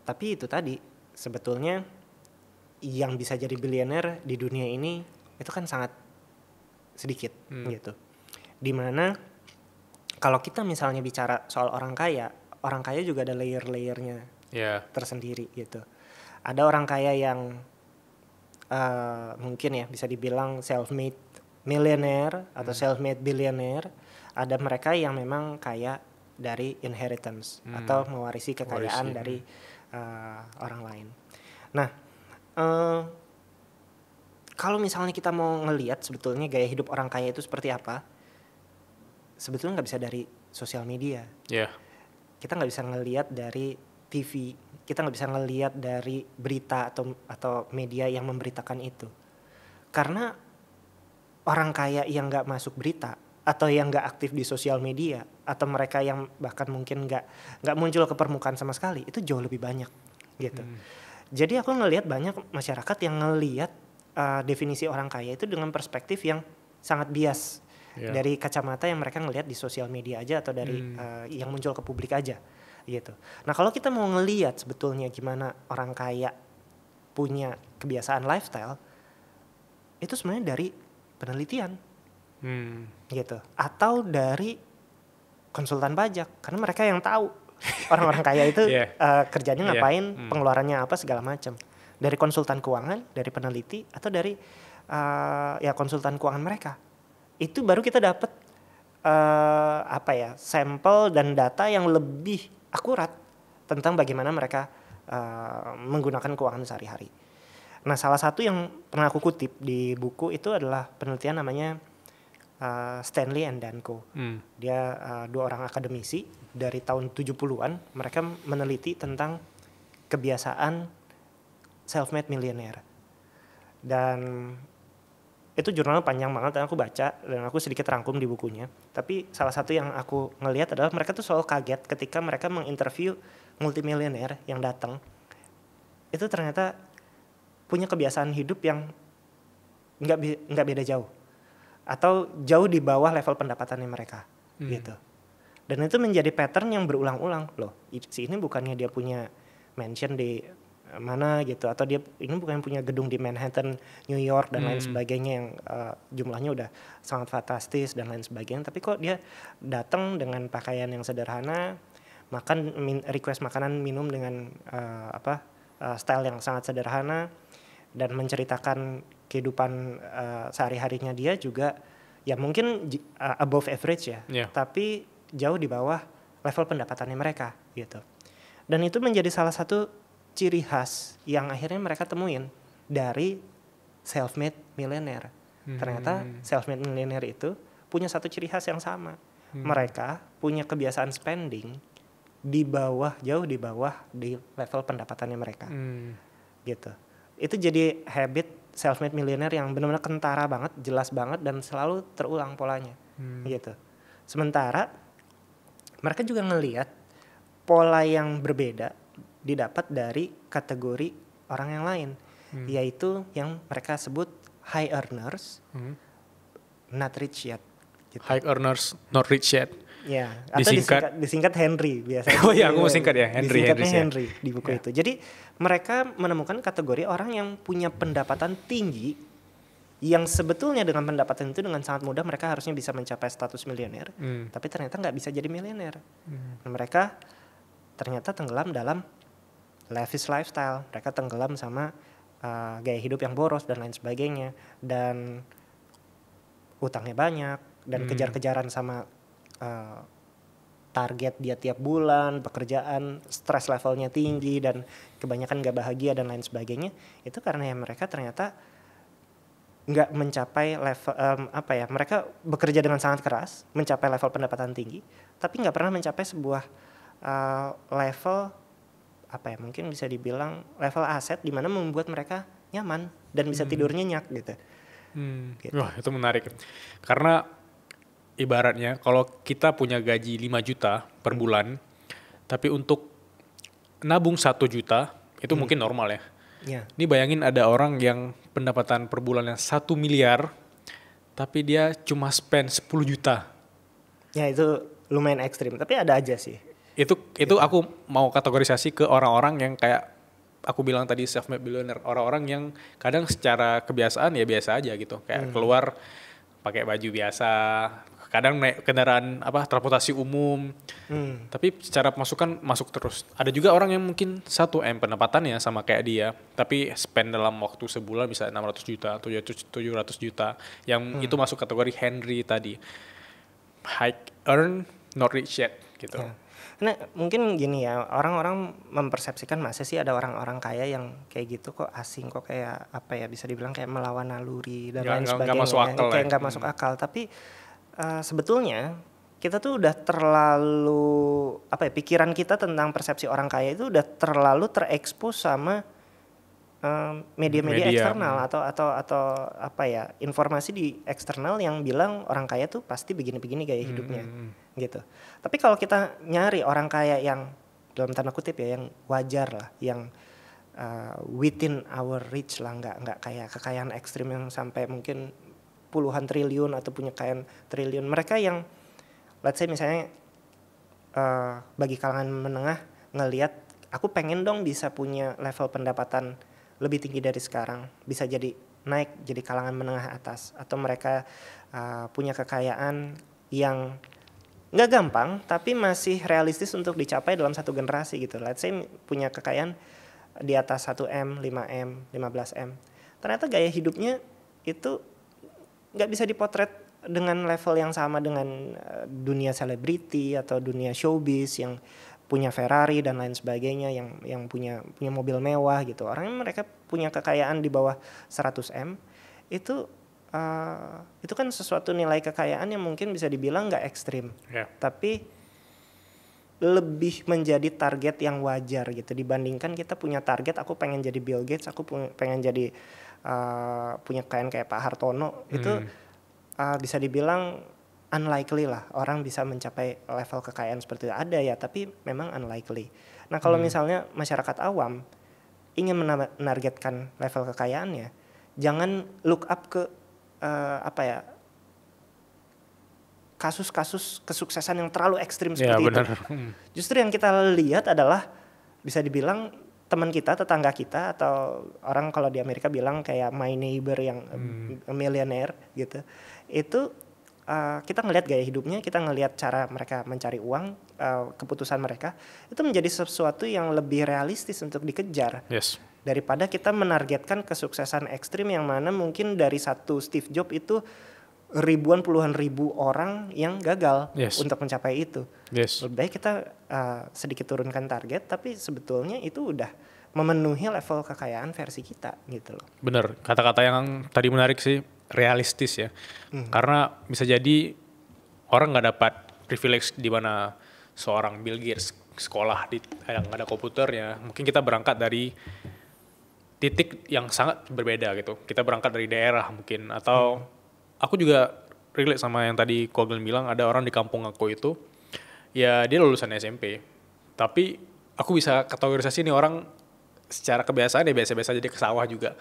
Tapi itu tadi sebetulnya yang bisa jadi bilioner di dunia ini itu kan sangat sedikit gitu. Dimana kalau kita misalnya bicara soal orang kaya juga ada layer-layernya tersendiri gitu. Ada orang kaya yang mungkin ya bisa dibilang self-made millionaire atau self-made billionaire. Ada mereka yang memang kaya dari inheritance atau mewarisi kekayaan dari orang lain. Nah, kalau misalnya kita mau ngelihat sebetulnya gaya hidup orang kaya itu seperti apa, sebetulnya nggak bisa dari sosial media. Kita nggak bisa ngelihat dari TV, kita nggak bisa ngelihat dari berita atau media yang memberitakan itu. Karena orang kaya yang nggak masuk berita atau yang nggak aktif di sosial media atau mereka yang bahkan mungkin nggak muncul ke permukaan sama sekali, itu jauh lebih banyak gitu. Jadi aku ngelihat banyak masyarakat yang ngelihat definisi orang kaya itu dengan perspektif yang sangat bias dari kacamata yang mereka ngelihat di sosial media aja atau dari yang muncul ke publik aja gitu. Nah kalau kita mau ngelihat sebetulnya gimana orang kaya punya kebiasaan lifestyle, itu sebenarnya dari penelitian gitu, atau dari konsultan pajak, karena mereka yang tahu orang-orang kaya itu kerjanya ngapain, pengeluarannya apa segala macam. Dari konsultan keuangan, dari peneliti, atau dari konsultan keuangan mereka. Itu baru kita dapat sampel dan data yang lebih akurat tentang bagaimana mereka menggunakan keuangan sehari-hari. Nah, salah satu yang pernah aku kutip di buku itu adalah penelitian namanya Stanley and Danko. Dia 2 orang akademisi dari tahun 70-an. Mereka meneliti tentang kebiasaan self-made millionaire. Dan itu jurnalnya panjang banget dan aku baca dan aku sedikit rangkum di bukunya. Tapi salah satu yang aku ngelihat adalah mereka tuh selalu kaget ketika mereka menginterview multimilioner yang datang. Itu ternyata punya kebiasaan hidup yang nggak beda jauh atau jauh di bawah level pendapatannya mereka gitu. Dan itu menjadi pattern yang berulang-ulang. Loh, si ini bukannya dia punya mansion di mana gitu, atau dia ini bukan punya gedung di Manhattan, New York dan lain sebagainya yang jumlahnya udah sangat fantastis dan lain sebagainya, tapi kok dia datang dengan pakaian yang sederhana, request makanan minum dengan style yang sangat sederhana, dan menceritakan kehidupan sehari-harinya dia juga ya mungkin above average ya, tapi jauh di bawah level pendapatannya mereka gitu. Dan itu menjadi salah satu ciri khas yang akhirnya mereka temuin dari self-made millionaire. Ternyata self-made millionaire itu punya satu ciri khas yang sama. Mereka punya kebiasaan spending jauh di bawah di level pendapatannya mereka. Gitu. Itu jadi habit self-made millionaire yang benar-benar kentara banget, jelas banget dan selalu terulang polanya. Gitu. Sementara mereka juga ngelihat pola yang berbeda didapat dari kategori orang yang lain, yaitu yang mereka sebut high earners, not rich yet. Gitu. High earners, not rich yet. Ya, atau disingkat Henry biasanya. Oh iya, aku mau singkat ya, Disingkatnya Henry di buku itu. Jadi mereka menemukan kategori orang yang punya pendapatan tinggi, yang sebetulnya dengan pendapatan itu dengan sangat mudah mereka harusnya bisa mencapai status miliuner, tapi ternyata nggak bisa jadi miliuner. Mereka ternyata tenggelam dalam lavish lifestyle, mereka tenggelam sama gaya hidup yang boros dan lain sebagainya, dan utangnya banyak, dan kejar-kejaran sama target dia tiap bulan, pekerjaan, stress levelnya tinggi, dan kebanyakan gak bahagia dan lain sebagainya. Itu karena ya mereka ternyata nggak mencapai level mereka bekerja dengan sangat keras, mencapai level pendapatan tinggi, tapi nggak pernah mencapai sebuah level mungkin bisa dibilang level aset di mana membuat mereka nyaman dan bisa tidur nyenyak gitu. Gitu. Wah, itu menarik. Karena ibaratnya kalau kita punya gaji 5 juta per bulan, tapi untuk nabung 1 juta itu mungkin normal ya. Ini bayangin ada orang yang pendapatan per bulannya 1 miliar, tapi dia cuma spend 10 juta. Ya itu lumayan ekstrim, tapi ada aja sih. Itu aku mau kategorisasi ke orang-orang yang kayak aku bilang tadi self-made billionaire, orang-orang yang kadang secara kebiasaan ya biasa aja gitu, kayak keluar pakai baju biasa, kadang naik kendaraan transportasi umum, tapi secara pemasukan masuk terus. Ada juga orang yang mungkin 1M pendapatannya sama kayak dia, tapi spend dalam waktu sebulan bisa 600 juta atau 700 juta, yang itu masuk kategori Henry tadi, high earn not rich yet gitu. Nah mungkin gini ya, orang-orang mempersepsikan masa sih ada orang-orang kaya yang kayak gitu, kok asing, kok kayak bisa dibilang kayak melawan naluri dan lain sebagainya, kayak nggak masuk akal. Tapi sebetulnya kita tuh udah terlalu pikiran kita tentang persepsi orang kaya itu udah terlalu terekspos sama media-media eksternal atau informasi di eksternal yang bilang orang kaya tuh pasti begini-begini gaya hidupnya gitu. Tapi kalau kita nyari orang kaya yang dalam tanda kutip ya, yang wajar lah, yang within our reach lah, nggak kayak kekayaan ekstrim yang sampai mungkin puluhan triliun atau punya kekayaan triliun. Mereka yang let's say misalnya bagi kalangan menengah ngelihat, aku pengen dong bisa punya level pendapatan lebih tinggi dari sekarang, bisa jadi naik jadi kalangan menengah atas, atau mereka punya kekayaan yang nggak gampang tapi masih realistis untuk dicapai dalam satu generasi gitu. Let's say punya kekayaan di atas 1M, 5M, 15M. Ternyata gaya hidupnya itu nggak bisa dipotret dengan level yang sama dengan dunia selebriti atau dunia showbiz yang punya Ferrari dan lain sebagainya, yang punya mobil mewah gitu. Orangnya mereka punya kekayaan di bawah 100M, itu kan sesuatu nilai kekayaan yang mungkin bisa dibilang nggak ekstrim, tapi lebih menjadi target yang wajar gitu, dibandingkan kita punya target, aku pengen jadi Bill Gates, aku pengen jadi punya kekayaan kayak Pak Hartono. Itu bisa dibilang unlikely lah orang bisa mencapai level kekayaan seperti itu. Ada ya, tapi memang unlikely. Nah kalau misalnya masyarakat awam ingin menargetkan level kekayaannya, jangan look up ke kasus-kasus kesuksesan yang terlalu ekstrim seperti itu. Justru yang kita lihat adalah bisa dibilang teman kita, tetangga kita, atau orang kalau di Amerika bilang kayak my neighbor yang millionaire gitu. Itu kita ngelihat gaya hidupnya, kita ngelihat cara mereka mencari uang, keputusan mereka itu menjadi sesuatu yang lebih realistis untuk dikejar. Daripada kita menargetkan kesuksesan ekstrim yang mana mungkin dari satu Steve Jobs itu ribuan puluhan ribu orang yang gagal untuk mencapai itu. Lebih baik kita sedikit turunkan target, tapi sebetulnya itu udah memenuhi level kekayaan versi kita gitu loh. Bener, kata-kata yang tadi menarik sih, realistis ya. Karena bisa jadi orang nggak dapat privilege di mana seorang Bill Gates sekolah di yang ada komputernya. Mungkin kita berangkat dari titik yang sangat berbeda gitu. Kita berangkat dari daerah mungkin, atau aku juga relate sama yang tadi Koglen bilang, ada orang di kampung aku itu, ya dia lulusan SMP, tapi aku bisa kategorisasi nih orang secara kebiasaan ya biasa-biasa aja, dia ke sawah juga.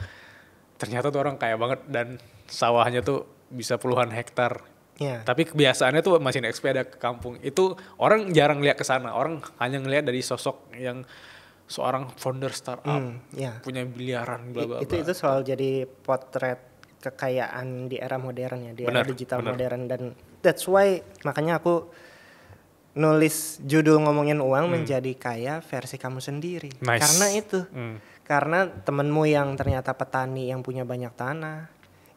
Ternyata tuh orang kaya banget dan sawahnya tuh bisa puluhan hektar. Ya. Tapi kebiasaannya tuh masih naik sepeda ke kampung. Itu orang jarang lihat ke sana. Orang hanya ngelihat dari sosok yang seorang founder startup, Ya. punya miliaran bla bla Itu bla. selalu jadi potret kekayaan di era modern ya, di era digital modern, dan that's why makanya aku nulis judul ngomongin uang menjadi kaya versi kamu sendiri. Nice. Karena itu. Karena temenmu yang ternyata petani yang punya banyak tanah,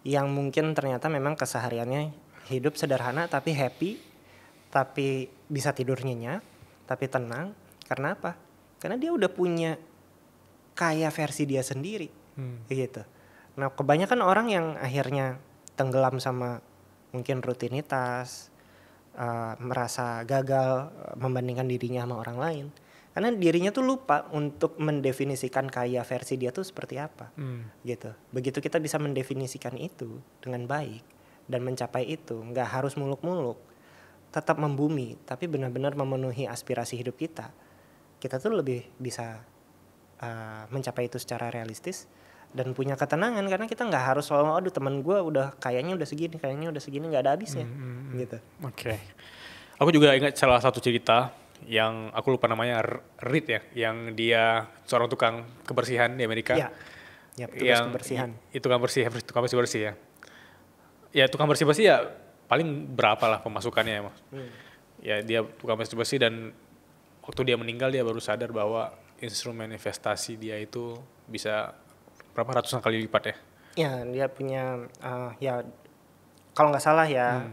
yang mungkin ternyata memang kesehariannya hidup sederhana tapi happy, tapi bisa tidur nyenyak, tapi tenang. Karena apa? Karena dia udah punya kaya versi dia sendiri, gitu. Nah, kebanyakan orang yang akhirnya tenggelam sama mungkin rutinitas, merasa gagal membandingkan dirinya sama orang lain. Karena dirinya tuh lupa untuk mendefinisikan kaya versi dia tuh seperti apa, gitu. Begitu kita bisa mendefinisikan itu dengan baik dan mencapai itu, nggak harus muluk-muluk, tetap membumi, tapi benar-benar memenuhi aspirasi hidup kita. Kita tuh lebih bisa mencapai itu secara realistis dan punya ketenangan, karena kita nggak harus selalu aduh teman gue udah kayaknya udah segini, nggak ada habisnya, gitu. Oke. Aku juga ingat salah satu cerita yang aku lupa namanya, Reed ya, yang dia seorang tukang kebersihan di Amerika. Ya, petugas kebersihan. Tukang bersih ya. Ya tukang bersih ya paling berapa lah pemasukannya ya, Mas. Ya dia tukang bersih dan waktu dia meninggal dia baru sadar bahwa instrumen investasi dia itu bisa berapa ratusan kali lipat ya. Ya, dia punya ya kalau nggak salah ya,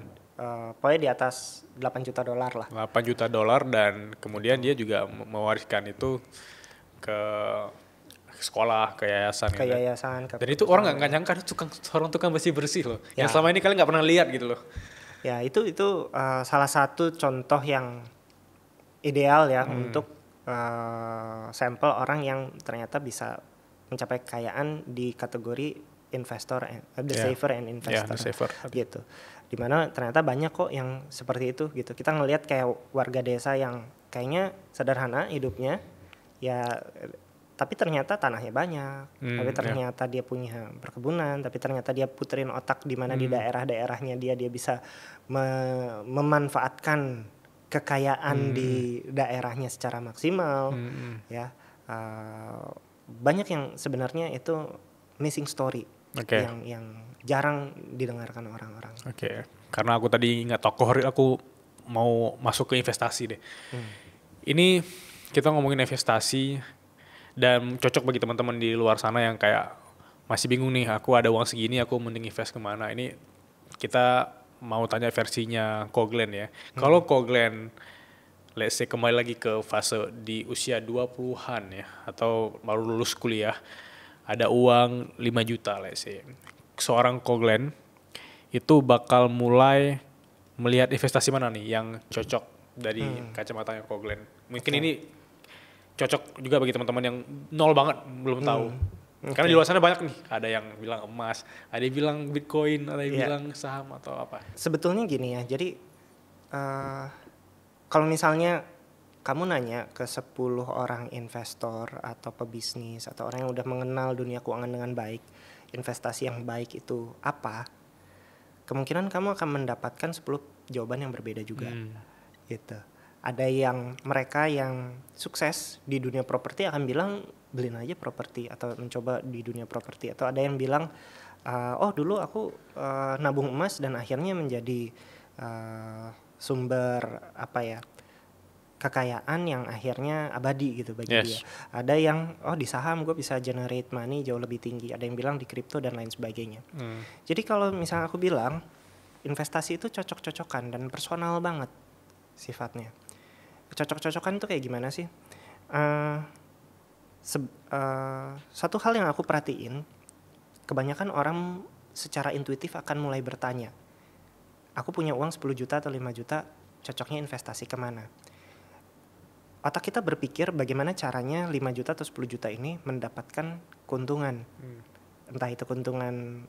pokoknya di atas $8 juta lah. $8 juta dan kemudian dia juga mewariskan itu ke sekolah, ke yayasan. Ke yayasan. Dan itu orang nggak nyangka seorang tukang bersih loh. Ya. Yang selama ini kalian nggak pernah lihat gitu loh. Ya itu salah satu contoh yang ideal ya untuk sampel orang yang ternyata bisa mencapai kekayaan di kategori investor, the saver and investor, gitu. Dimana ternyata banyak kok yang seperti itu gitu. Kita ngelihat kayak warga desa yang kayaknya sederhana hidupnya, ya tapi ternyata tanahnya banyak, tapi ternyata dia punya perkebunan, tapi ternyata dia puterin otak di mana di daerah-daerahnya dia bisa memanfaatkan kekayaan di daerahnya secara maksimal, ya. Banyak yang sebenarnya itu missing story, yang jarang didengarkan orang-orang. Karena aku tadi ingat tokoh, aku mau masuk ke investasi deh. Ini kita ngomongin investasi dan cocok bagi teman-teman di luar sana yang kayak masih bingung nih, aku ada uang segini, aku mending invest kemana. Ini kita mau tanya versinya Koglen ya. Kalau Koglen, let's say kembali lagi ke fase di usia 20-an ya, atau baru lulus kuliah, ada uang 5 juta let's say. Seorang Koglen itu bakal mulai melihat investasi mana nih yang cocok dari kacamatanya Koglen. Mungkin ini cocok juga bagi teman-teman yang nol banget, belum tahu. Karena di luar sana banyak nih, ada yang bilang emas, ada yang bilang Bitcoin, ada yang bilang saham atau apa. Sebetulnya gini ya, jadi kalau misalnya kamu nanya ke 10 orang investor atau pebisnis atau orang yang udah mengenal dunia keuangan dengan baik, investasi yang baik itu apa? Kemungkinan kamu akan mendapatkan 10 jawaban yang berbeda juga. Gitu. Ada yang mereka yang sukses di dunia properti akan bilang beliin aja properti atau mencoba di dunia properti, atau ada yang bilang oh dulu aku nabung emas dan akhirnya menjadi sumber kekayaan yang akhirnya abadi gitu bagi dia. Ada yang di saham gue bisa generate money jauh lebih tinggi, ada yang bilang di kripto dan lain sebagainya. Jadi kalau misalnya aku bilang investasi itu cocok-cocokan dan personal banget sifatnya. Cocok-cocokan itu kayak gimana sih? Satu hal yang aku perhatiin, kebanyakan orang secara intuitif akan mulai bertanya, aku punya uang 10 juta atau 5 juta, cocoknya investasi kemana? Otak kita berpikir bagaimana caranya 5 juta atau 10 juta ini mendapatkan keuntungan. Entah itu keuntungan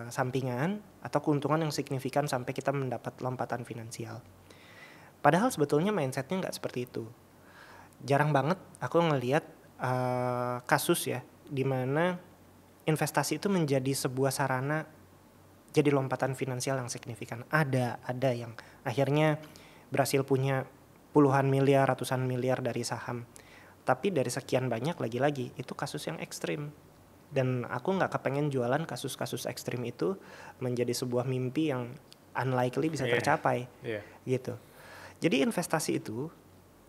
sampingan atau keuntungan yang signifikan sampai kita mendapat lompatan finansial. Padahal sebetulnya mindsetnya nggak seperti itu. Jarang banget aku ngelihat kasus ya, di mana investasi itu menjadi sebuah sarana jadi lompatan finansial yang signifikan. Ada yang akhirnya berhasil punya puluhan miliar, ratusan miliar dari saham. Tapi dari sekian banyak lagi-lagi itu kasus yang ekstrim. Dan aku nggak kepengen jualan kasus-kasus ekstrim itu menjadi sebuah mimpi yang unlikely bisa tercapai, gitu. Jadi investasi itu,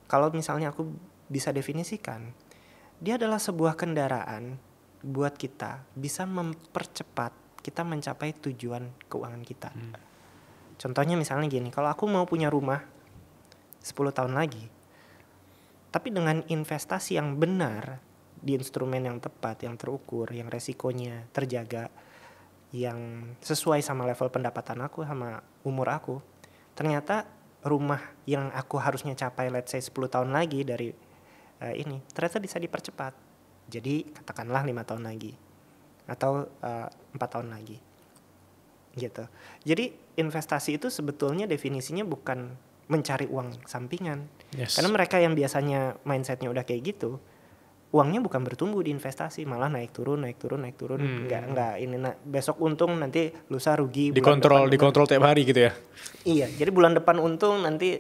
kalau misalnya aku bisa definisikan, dia adalah sebuah kendaraan buat kita bisa mempercepat kita mencapai tujuan keuangan kita. Contohnya misalnya gini, kalau aku mau punya rumah 10 tahun lagi, tapi dengan investasi yang benar, di instrumen yang tepat, yang terukur, yang resikonya terjaga, yang sesuai sama level pendapatan aku, sama umur aku, ternyata rumah yang aku harusnya capai let's say 10 tahun lagi dari ini, ternyata bisa dipercepat. Jadi katakanlah 5 tahun lagi, atau 4 tahun lagi, gitu. Jadi investasi itu sebetulnya definisinya bukan mencari uang sampingan. Karena mereka yang biasanya mindsetnya udah kayak gitu, uangnya bukan bertumbuh di investasi, malah naik turun. Nggak ini besok untung, nanti lusa rugi. Dikontrol tiap hari gitu ya. Iya, jadi bulan depan untung, nanti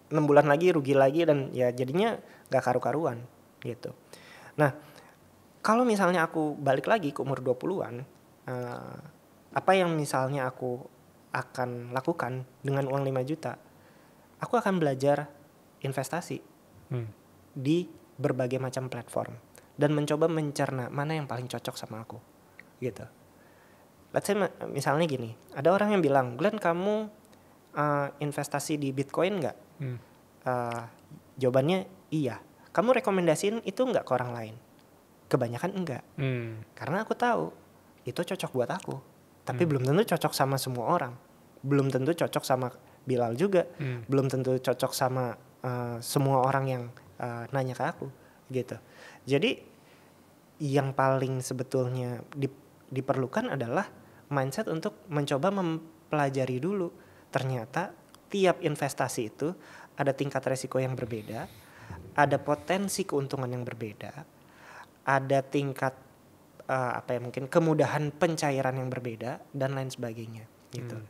6 bulan lagi rugi lagi, dan ya jadinya nggak karu-karuan gitu. Nah, kalau misalnya aku balik lagi ke umur 20-an, apa yang misalnya aku akan lakukan dengan uang 5 juta? Aku akan belajar investasi di berbagai macam platform dan mencoba mencerna mana yang paling cocok sama aku, gitu. Let's say misalnya gini, ada orang yang bilang, Glenn, kamu investasi di Bitcoin nggak? Jawabannya iya. Kamu rekomendasiin itu nggak ke orang lain? Kebanyakan enggak, karena aku tahu itu cocok buat aku, tapi belum tentu cocok sama semua orang, belum tentu cocok sama Bilal juga, belum tentu cocok sama semua orang yang nanya ke aku, gitu. Jadi yang paling sebetulnya diperlukan adalah mindset untuk mencoba mempelajari dulu. Ternyata tiap investasi itu ada tingkat resiko yang berbeda, ada potensi keuntungan yang berbeda, ada tingkat mungkin kemudahan pencairan yang berbeda dan lain sebagainya, gitu.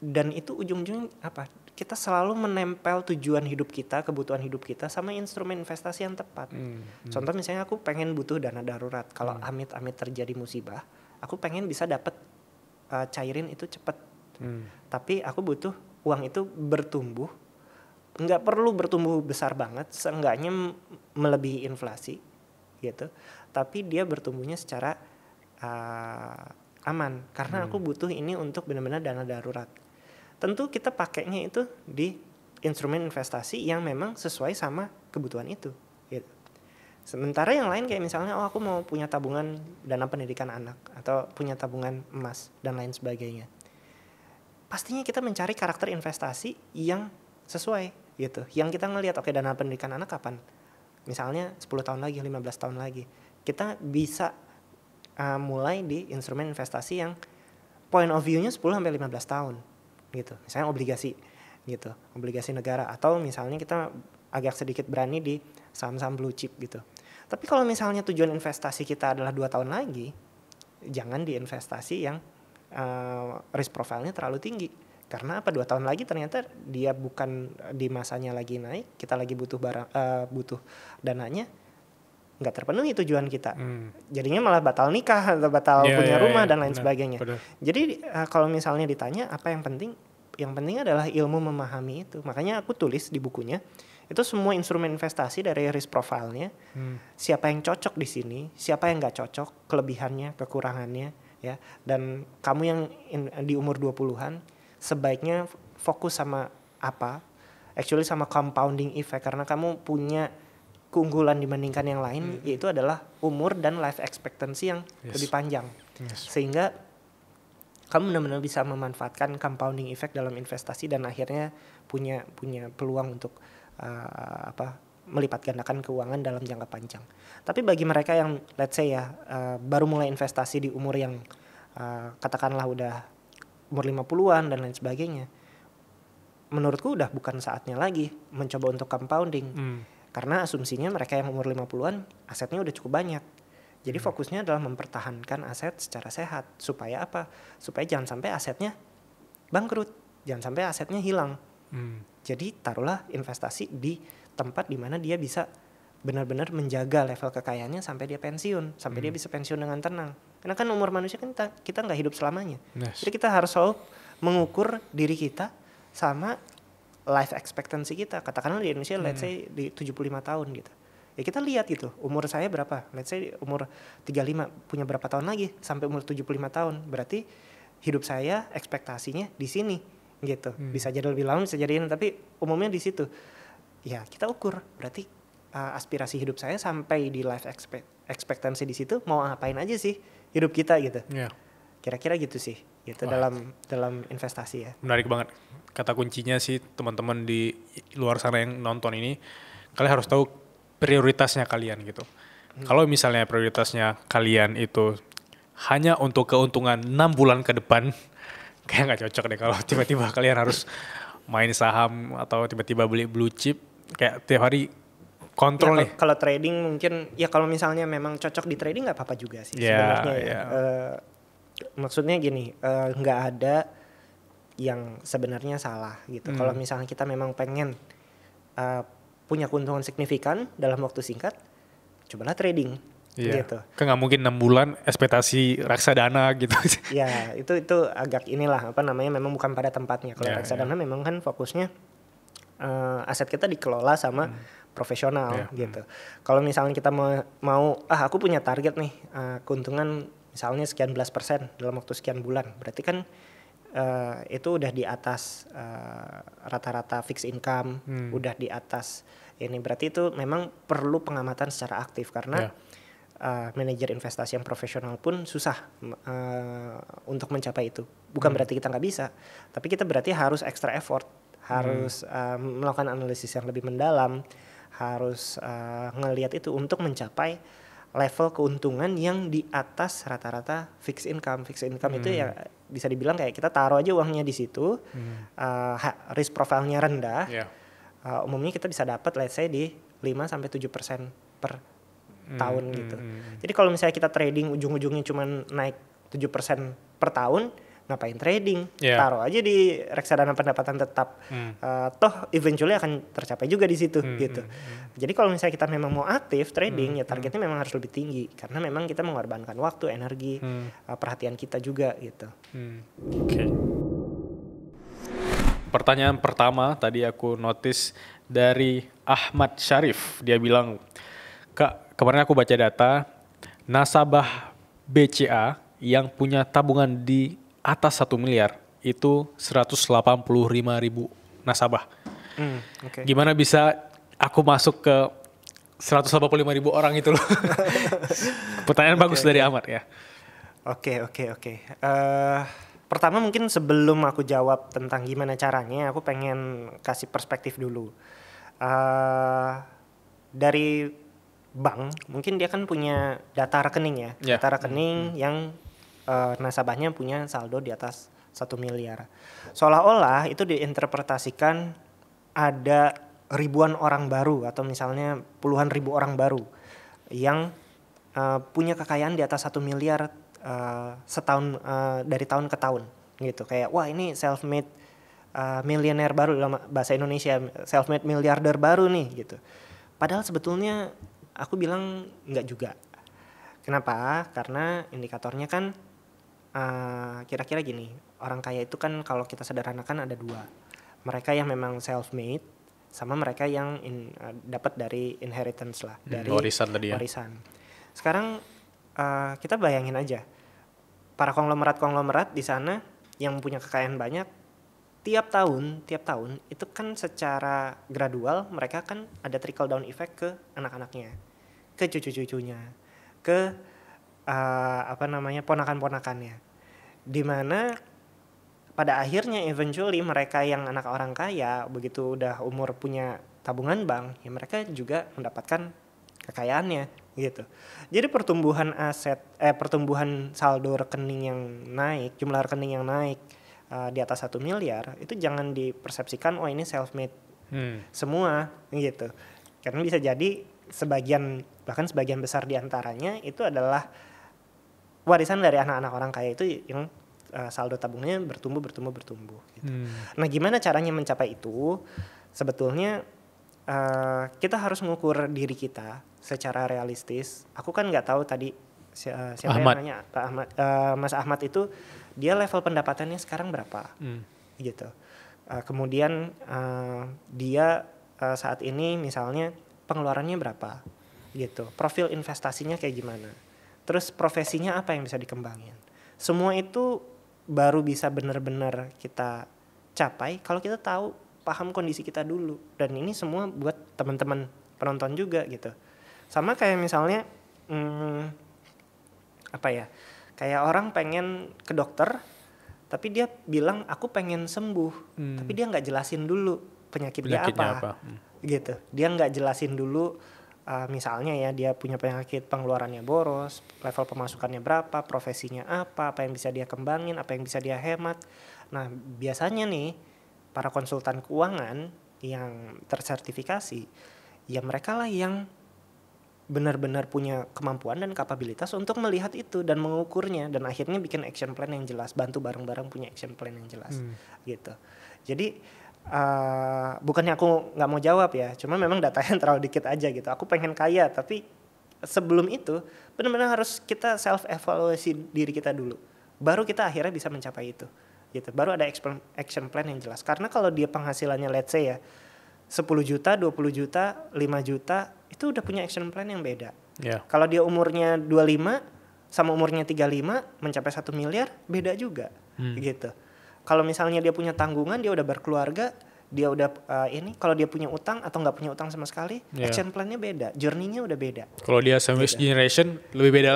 Dan itu ujung-ujungnya apa? Kita selalu menempel tujuan hidup kita, kebutuhan hidup kita sama instrumen investasi yang tepat. Contoh misalnya aku pengen butuh dana darurat. Kalau amit-amit terjadi musibah, aku pengen bisa dapat cairin itu cepat. Tapi aku butuh uang itu bertumbuh. Nggak perlu bertumbuh besar banget, seenggaknya melebihi inflasi, gitu. Tapi dia bertumbuhnya secara aman. Karena aku butuh ini untuk benar-benar dana darurat. Tentu kita pakainya itu di instrumen investasi yang memang sesuai sama kebutuhan itu, gitu. Sementara yang lain kayak misalnya, aku mau punya tabungan dana pendidikan anak, atau punya tabungan emas dan lain sebagainya. Pastinya kita mencari karakter investasi yang sesuai, gitu. Yang kita ngelihat, oke, dana pendidikan anak kapan? Misalnya 10 tahun lagi, 15 tahun lagi. Kita bisa mulai di instrumen investasi yang point of view-nya 10-15 tahun. Gitu, misalnya obligasi, gitu, obligasi negara, atau misalnya kita agak sedikit berani di saham-saham blue chip, gitu. Tapi kalau misalnya tujuan investasi kita adalah 2 tahun lagi, jangan di investasi yang risk profile-nya terlalu tinggi. Karena apa? 2 tahun lagi ternyata dia bukan di masanya lagi naik, kita lagi butuh butuh dananya, nggak terpenuhi tujuan kita. Jadinya malah batal nikah atau batal punya rumah dan lain sebagainya. Jadi kalau misalnya ditanya apa yang penting adalah ilmu memahami itu. Makanya aku tulis di bukunya itu semua instrumen investasi dari risk profile-nya, siapa yang cocok di sini, siapa yang nggak cocok, kelebihannya, kekurangannya, ya. Dan kamu yang di umur 20-an sebaiknya fokus sama apa? Actually sama compounding effect, karena kamu punya keunggulan dibandingkan yang lain, yaitu adalah umur dan life expectancy yang lebih panjang. Sehingga kamu benar-benar bisa memanfaatkan compounding effect dalam investasi dan akhirnya punya peluang untuk melipat gandakan keuangan dalam jangka panjang. Tapi bagi mereka yang let's say ya baru mulai investasi di umur yang katakanlah udah umur 50-an dan lain sebagainya, menurutku udah bukan saatnya lagi mencoba untuk compounding. Karena asumsinya mereka yang umur 50-an asetnya udah cukup banyak. Jadi fokusnya adalah mempertahankan aset secara sehat. Supaya apa? Supaya jangan sampai asetnya bangkrut. Jangan sampai asetnya hilang. Jadi taruhlah investasi di tempat di mana dia bisa benar-benar menjaga level kekayaannya sampai dia pensiun. Sampai dia bisa pensiun dengan tenang. Karena kan umur manusia kan kita gak hidup selamanya. Yes. Jadi kita harus selalu mengukur diri kita sama life expectancy kita. Katakanlah di Indonesia let's say di 75 tahun gitu. Ya kita lihat gitu, umur saya berapa? Let's say umur 35, punya berapa tahun lagi sampai umur 75 tahun. Berarti hidup saya ekspektasinya di sini gitu. Bisa jadi lebih lama, bisa jadi ini, tapi umumnya di situ. Ya kita ukur, berarti aspirasi hidup saya sampai di life expectancy di situ mau ngapain aja sih hidup kita gitu. Yeah. Kira-kira gitu sih, gitu dalam investasi ya. Menarik banget. Kata kuncinya sih teman-teman di luar sana yang nonton ini, kalian harus tahu prioritasnya kalian gitu. Kalau misalnya prioritasnya kalian itu hanya untuk keuntungan 6 bulan ke depan, kayak nggak cocok deh kalau tiba-tiba kalian harus main saham atau tiba-tiba beli blue chip, kayak tiap hari kontrol nih. Kalau trading mungkin, ya kalau misalnya memang cocok di trading nggak apa-apa juga sih sebenarnya ya. Maksudnya gini, nggak ada yang sebenarnya salah gitu. Kalau misalnya kita memang pengen punya keuntungan signifikan dalam waktu singkat, cobalah trading gitu. Kan nggak mungkin 6 bulan ekspektasi reksadana gitu. Ya itu agak inilah memang bukan pada tempatnya. Kalau reksadana memang kan fokusnya aset kita dikelola sama profesional gitu. Kalau misalnya kita mau aku punya target nih keuntungan misalnya sekian belas % dalam waktu sekian bulan, berarti kan itu udah di atas rata-rata fixed income, udah di atas ini, berarti itu memang perlu pengamatan secara aktif karena manajer investasi yang profesional pun susah untuk mencapai itu. Bukan berarti kita nggak bisa, tapi kita berarti harus extra effort, harus melakukan analisis yang lebih mendalam, harus ngelihat itu untuk mencapai level keuntungan yang di atas rata-rata fixed income. Fixed income itu ya bisa dibilang kayak kita taruh aja uangnya di situ, risk profile-nya rendah. Umumnya kita bisa dapat let's say di 5-7% per tahun gitu. Jadi kalau misalnya kita trading ujung-ujungnya cuma naik 7% per tahun, ngapain trading? Taruh aja di reksadana pendapatan tetap. Toh eventually akan tercapai juga di situ gitu. Jadi kalau misalnya kita memang mau aktif trading, ya targetnya memang harus lebih tinggi karena memang kita mengorbankan waktu, energi, perhatian kita juga gitu. Oke. Pertanyaan pertama tadi aku notice dari Ahmad Syarif. Dia bilang, Kak, kemarin aku baca data nasabah BCA yang punya tabungan di atas 1 miliar itu 185.000 nasabah. Gimana bisa aku masuk ke 185.000 orang itu loh? Pertanyaan bagus dari Ahmad ya. Oke. Pertama mungkin sebelum aku jawab tentang gimana caranya, aku pengen kasih perspektif dulu. Dari bank, mungkin dia kan punya data rekening ya. Data rekening yang nasabahnya punya saldo di atas 1 miliar. Seolah-olah itu diinterpretasikan ada ribuan orang baru atau misalnya puluhan ribu orang baru yang punya kekayaan di atas 1 miliar setahun dari tahun ke tahun gitu. Kayak wah ini self-made millionaire baru dalam bahasa Indonesia, self-made miliarder baru nih gitu. Padahal sebetulnya aku bilang enggak juga. Kenapa? Karena indikatornya kan kira-kira gini, orang kaya itu kan kalau kita sederhanakan ada dua. Mereka yang memang self-made sama mereka yang dapat dari inheritance lah, dari warisan. Sekarang kita bayangin aja, para konglomerat di sana yang punya kekayaan banyak, tiap tahun itu kan secara gradual mereka kan ada trickle down effect ke anak-anaknya, ke cucu-cucunya, ke ponakan-ponakannya. Dimana pada akhirnya eventually mereka yang anak orang kaya begitu udah umur punya tabungan bank, ya mereka juga mendapatkan kekayaannya gitu. Jadi pertumbuhan saldo rekening yang naik, jumlah rekening yang naik di atas 1 miliar itu jangan dipersepsikan oh ini self made semua gitu. Karena bisa jadi bahkan sebagian besar diantaranya itu adalah warisan dari anak-anak orang kaya itu yang saldo tabungannya bertumbuh gitu. Nah, gimana caranya mencapai itu? Sebetulnya kita harus mengukur diri kita secara realistis. Aku kan nggak tahu tadi siapa Ahmad. yang nanya, Pak Ahmad. Mas Ahmad itu dia level pendapatannya sekarang berapa? Gitu. Kemudian dia saat ini misalnya pengeluarannya berapa? Gitu. Profil investasinya kayak gimana? Terus profesinya apa yang bisa dikembangin? Semua itu baru bisa benar-benar kita capai kalau kita tahu, paham kondisi kita dulu. Dan ini semua buat teman-teman penonton juga gitu. Sama kayak misalnya kayak orang pengen ke dokter tapi dia bilang aku pengen sembuh, tapi dia nggak jelasin dulu penyakitnya apa. Gitu. Dia nggak jelasin dulu misalnya ya dia punya penyakit pengeluarannya boros, level pemasukannya berapa, profesinya apa yang bisa dia kembangin, apa yang bisa dia hemat. Nah biasanya nih para konsultan keuangan yang tersertifikasi, ya mereka lah yang benar-benar punya kemampuan dan kapabilitas untuk melihat itu dan mengukurnya dan akhirnya bikin action plan yang jelas, bantu bareng-bareng punya action plan yang jelas gitu. Jadi bukannya aku nggak mau jawab ya, cuma memang datanya terlalu dikit aja gitu. Aku pengen kaya, tapi sebelum itu benar-benar harus kita self evaluasi diri kita dulu, baru kita akhirnya bisa mencapai itu gitu. Baru ada action plan yang jelas. Karena kalau dia penghasilannya let's say ya 10 juta, 20 juta, 5 juta itu udah punya action plan yang beda. Kalau dia umurnya 25 sama umurnya 35 mencapai 1 miliar beda juga gitu. Kalau misalnya dia punya tanggungan, dia udah berkeluarga, dia udah kalau dia punya utang atau nggak punya utang sama sekali, action plan-nya beda, journey-nya udah beda. Kalau dia sandwich gitu. Generation lebih beda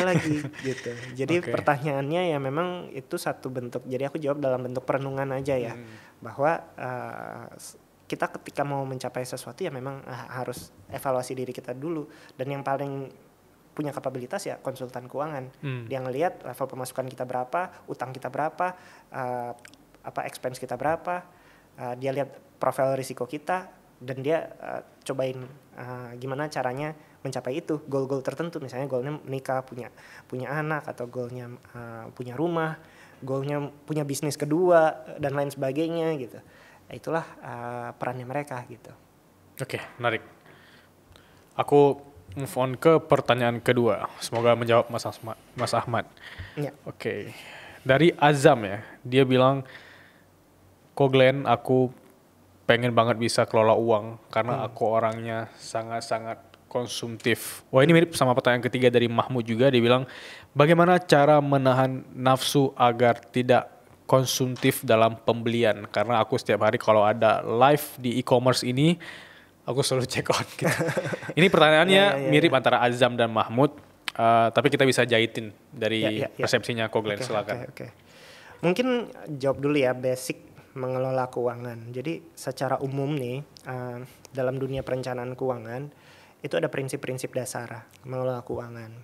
lagi gitu. Jadi pertanyaannya ya memang itu satu bentuk. Jadi aku jawab dalam bentuk perenungan aja ya, bahwa kita ketika mau mencapai sesuatu ya memang harus evaluasi diri kita dulu, dan yang paling punya kapabilitas ya konsultan keuangan. Dia ngelihat level pemasukan kita berapa, utang kita berapa, expense kita berapa, dia lihat profil risiko kita dan dia cobain gimana caranya mencapai itu, goal-goal tertentu, misalnya goalnya menikah, punya anak, atau goalnya punya rumah, goalnya punya bisnis kedua dan lain sebagainya gitu. Itulah perannya mereka gitu. Oke, menarik. Aku move on ke pertanyaan kedua. Semoga menjawab Mas Ahmad. Ya. Oke. Dari Azam ya. Dia bilang, kok Glenn, aku pengen banget bisa kelola uang karena aku orangnya sangat-sangat konsumtif. Wah, ini mirip sama pertanyaan ketiga dari Mahmud juga. Dia bilang, bagaimana cara menahan nafsu agar tidak konsumtif dalam pembelian? Karena aku setiap hari kalau ada live di e-commerce ini, aku selalu check out gitu. Ini pertanyaannya mirip antara Azam dan Mahmud, tapi kita bisa jahitin dari persepsinya Ko Glenn. Silakan. Mungkin jawab dulu ya basic mengelola keuangan. Jadi secara umum nih dalam dunia perencanaan keuangan itu ada prinsip-prinsip dasar mengelola keuangan.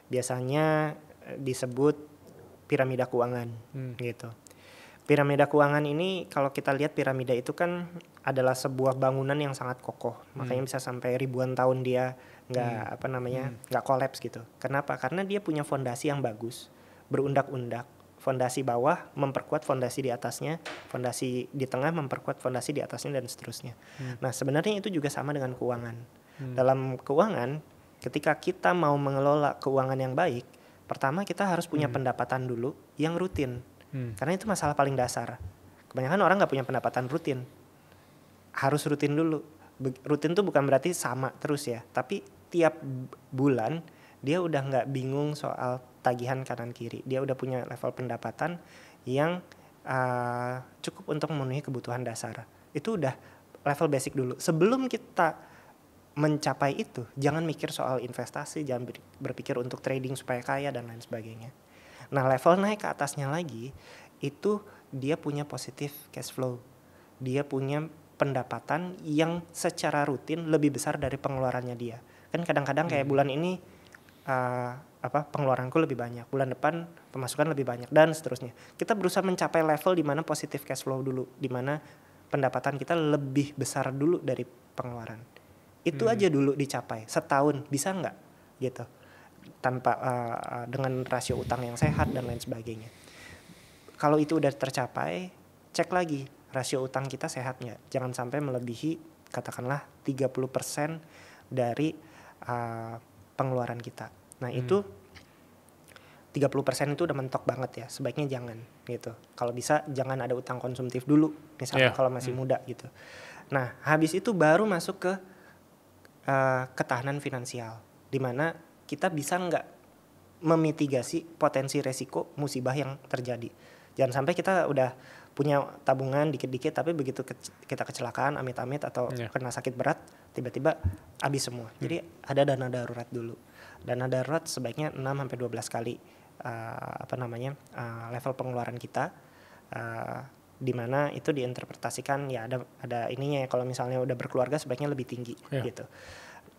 Biasanya disebut piramida keuangan gitu. Piramida keuangan ini kalau kita lihat piramida itu kan adalah sebuah bangunan yang sangat kokoh, makanya bisa sampai ribuan tahun dia nggak kolaps gitu. Kenapa? Karena dia punya fondasi yang bagus, berundak-undak. Fondasi bawah memperkuat fondasi di atasnya, fondasi di tengah memperkuat fondasi di atasnya dan seterusnya. Nah sebenarnya itu juga sama dengan keuangan. Dalam keuangan, ketika kita mau mengelola keuangan yang baik, pertama kita harus punya pendapatan dulu yang rutin. Karena itu masalah paling dasar. Kebanyakan orang gak punya pendapatan rutin. Harus rutin dulu. Rutin tuh bukan berarti sama terus ya. Tapi tiap bulan dia udah gak bingung soal tagihan kanan kiri. Dia udah punya level pendapatan yang cukup untuk memenuhi kebutuhan dasar. Itu udah level basic dulu. Sebelum kita mencapai itu, jangan mikir soal investasi, jangan berpikir untuk trading supaya kaya dan lain sebagainya. Nah level naik ke atasnya lagi itu dia punya positive cash flow, dia punya pendapatan yang secara rutin lebih besar dari pengeluarannya dia. Kan kadang-kadang kayak bulan ini pengeluaranku lebih banyak, bulan depan pemasukan lebih banyak dan seterusnya. Kita berusaha mencapai level di mana positive cash flow dulu, di mana pendapatan kita lebih besar dulu dari pengeluaran. Itu aja dulu dicapai, setahun bisa nggak gitu, tanpa dengan rasio utang yang sehat dan lain sebagainya. Kalau itu udah tercapai, cek lagi rasio utang kita sehat nggak. Jangan sampai melebihi katakanlah 30% dari pengeluaran kita. Nah itu 30% itu udah mentok banget ya, sebaiknya jangan gitu. Kalau bisa jangan ada utang konsumtif dulu, misalnya kalau masih muda gitu. Nah habis itu baru masuk ke ketahanan finansial, di mana kita bisa nggak memitigasi potensi resiko musibah yang terjadi. Jangan sampai kita udah punya tabungan dikit-dikit tapi begitu kita kecelakaan amit-amit atau kena sakit berat tiba-tiba habis semua. Jadi ada dana darurat dulu. Dana darurat sebaiknya 6-12 kali level pengeluaran kita, di mana itu diinterpretasikan ya ada ininya ya, kalau misalnya udah berkeluarga sebaiknya lebih tinggi gitu.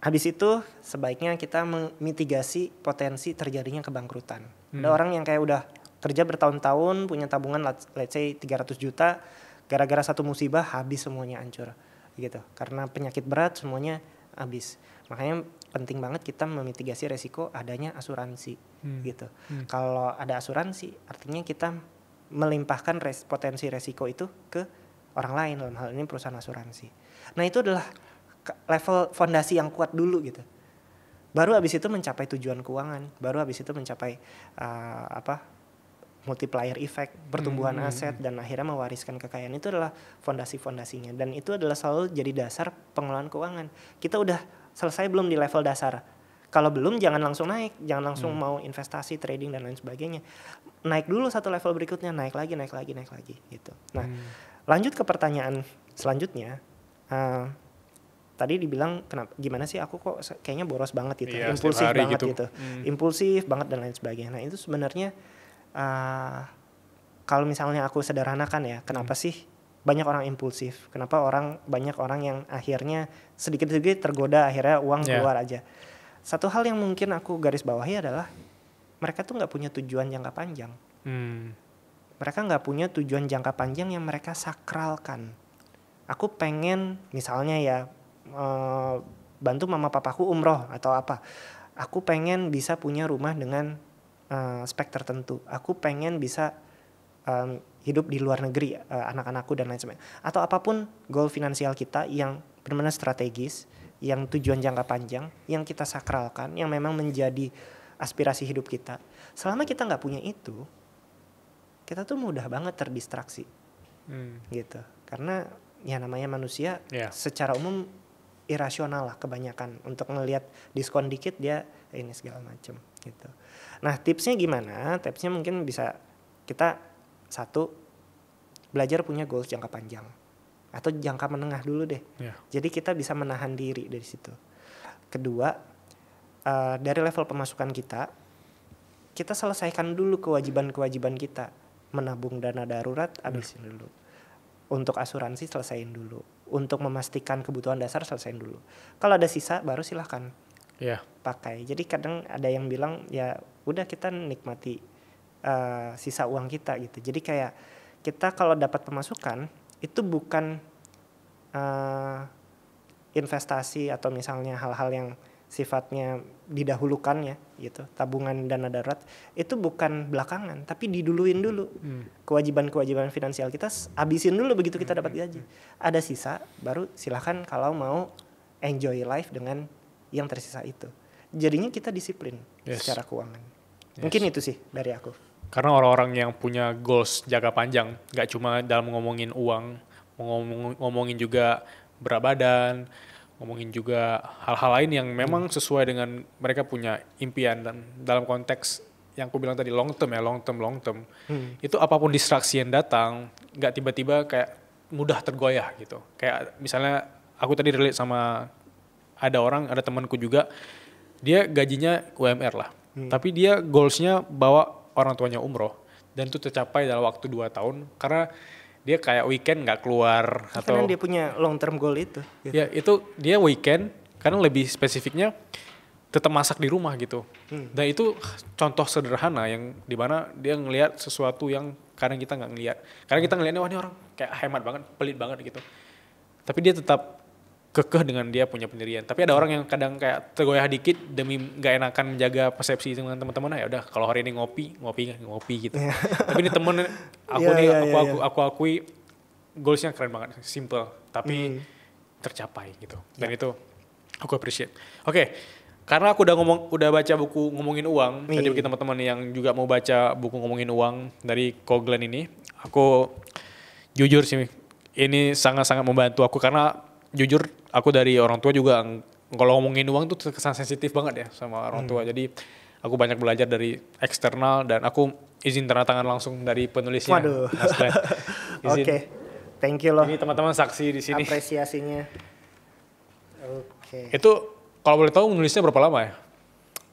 Habis itu sebaiknya kita memitigasi potensi terjadinya kebangkrutan. Ada orang yang kayak udah kerja bertahun-tahun, punya tabungan let's say 300 juta, gara-gara satu musibah habis semuanya, hancur gitu. Karena penyakit berat semuanya habis. Makanya penting banget kita memitigasi resiko adanya asuransi gitu. Kalau ada asuransi artinya kita melimpahkan potensi resiko itu ke orang lain, dalam hal ini perusahaan asuransi. Nah itu adalah level fondasi yang kuat dulu gitu. Baru habis itu mencapai tujuan keuangan, baru habis itu mencapai multiplier effect, pertumbuhan aset dan akhirnya mewariskan kekayaan. Itu adalah fondasi-fondasinya dan itu adalah selalu jadi dasar pengelolaan keuangan. Kita udah selesai belum di level dasar? Kalau belum jangan langsung naik, jangan langsung mau investasi, trading dan lain sebagainya. Naik dulu satu level berikutnya, naik lagi gitu. Nah, lanjut ke pertanyaan selanjutnya. Tadi dibilang gimana sih aku kok kayaknya boros banget gitu, impulsif banget gitu. Impulsif banget dan lain sebagainya. Nah, itu sebenarnya kalau misalnya aku sederhanakan ya, kenapa sih banyak orang impulsif? Kenapa banyak orang yang akhirnya sedikit-sedikit tergoda, akhirnya uang keluar aja. Satu hal yang mungkin aku garis bawahi adalah mereka tuh nggak punya tujuan jangka panjang. Mereka nggak punya tujuan jangka panjang yang mereka sakralkan. Aku pengen misalnya ya bantu mama papaku umroh atau apa. Aku pengen bisa punya rumah dengan spek tertentu. Aku pengen bisa hidup di luar negeri, anak-anakku dan lain sebagainya. Atau apapun goal finansial kita yang benar-benar strategis, yang tujuan jangka panjang, yang kita sakralkan, yang memang menjadi aspirasi hidup kita. Selama kita nggak punya itu, kita tuh mudah banget terdistraksi, gitu. Karena ya namanya manusia, secara umum irasional lah kebanyakan. Untuk ngelihat diskon dikit dia ini segala macam, gitu. Nah tipsnya gimana? Tipsnya mungkin bisa kita satu, belajar punya goals jangka panjang atau jangka menengah dulu deh. Jadi kita bisa menahan diri dari situ. Kedua, dari level pemasukan kita selesaikan dulu kewajiban-kewajiban kita. Menabung dana darurat, habisin dulu. Untuk asuransi selesaiin dulu. Untuk memastikan kebutuhan dasar selesaiin dulu. Kalau ada sisa baru silahkan pakai. Jadi kadang ada yang bilang ya udah kita nikmati sisa uang kita gitu. Jadi kayak kita kalau dapat pemasukan itu bukan investasi atau misalnya hal-hal yang sifatnya didahulukan ya gitu, tabungan dana darurat itu bukan belakangan tapi diduluin dulu. Kewajiban-kewajiban finansial kita habisin dulu begitu kita dapat gaji. Ada sisa baru silahkan kalau mau enjoy life dengan yang tersisa itu. Jadinya kita disiplin secara keuangan. Mungkin itu sih dari aku. Karena orang-orang yang punya goals jangka panjang gak cuma dalam ngomongin uang, ngomongin juga berat badan, ngomongin juga hal-hal lain yang memang sesuai dengan mereka punya impian. Dan dalam konteks yang aku bilang tadi long term, itu apapun distraksi yang datang gak tiba-tiba kayak mudah tergoyah gitu. Kayak misalnya aku tadi relate sama ada temanku juga, dia gajinya UMR lah, tapi dia goalsnya bawa orang tuanya umroh dan itu tercapai dalam waktu 2 tahun karena dia kayak weekend nggak keluar atau karena dia punya long term goal itu. Gitu. Ya itu dia weekend karena lebih spesifiknya tetap masak di rumah gitu. Dan itu contoh sederhana yang dimana dia ngelihat sesuatu yang kadang kita nggak ngelihat. Karena kita ngelihatnya wah ini orang kayak hemat banget, pelit banget gitu. Tapi dia tetap kekeh dengan dia punya pendirian. Tapi ada orang yang kadang kayak tergoyah dikit demi nggak enakan menjaga persepsi dengan teman-teman. Ya udah kalau hari ini ngopi gitu. Tapi ini temen aku akui goalsnya keren banget, simple tapi tercapai gitu. Dan itu aku appreciate. Oke, karena aku udah baca buku ngomongin uang. Jadi bagi teman-teman yang juga mau baca buku ngomongin uang dari Ko Glenn ini, aku jujur sih ini sangat-sangat membantu aku karena jujur aku dari orang tua juga kalau ngomongin uang tuh kesan sensitif banget ya sama orang tua. Jadi aku banyak belajar dari eksternal dan aku izin tanda tangan langsung dari penulisnya. Waduh. Oke. Thank you loh. Ini teman-teman saksi di sini. Apresiasinya. Oke. Itu kalau boleh tahu nulisnya berapa lama ya?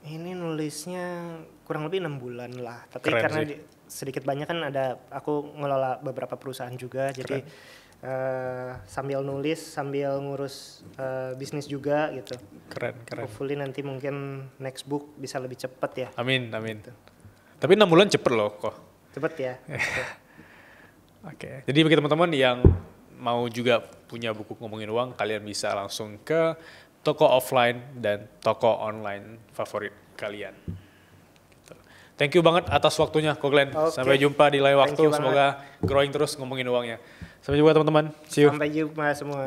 Ini nulisnya kurang lebih 6 bulan lah. Tapi Keren karena sih. sedikit banyak kan aku ngelola beberapa perusahaan juga. Jadi sambil nulis, sambil ngurus bisnis juga gitu. Keren. Hopefully nanti mungkin next book bisa lebih cepet ya. Amin. Tapi 6 bulan cepet loh kok. Cepet ya. Oke. Jadi bagi teman-teman yang mau juga punya buku ngomongin uang, kalian bisa langsung ke toko offline dan toko online favorit kalian. Gitu. Thank you banget atas waktunya, Ko Glenn. Sampai jumpa di lain waktu. Semoga growing terus ngomongin uangnya. Sampai jumpa teman-teman. See you. Sampai jumpa semua.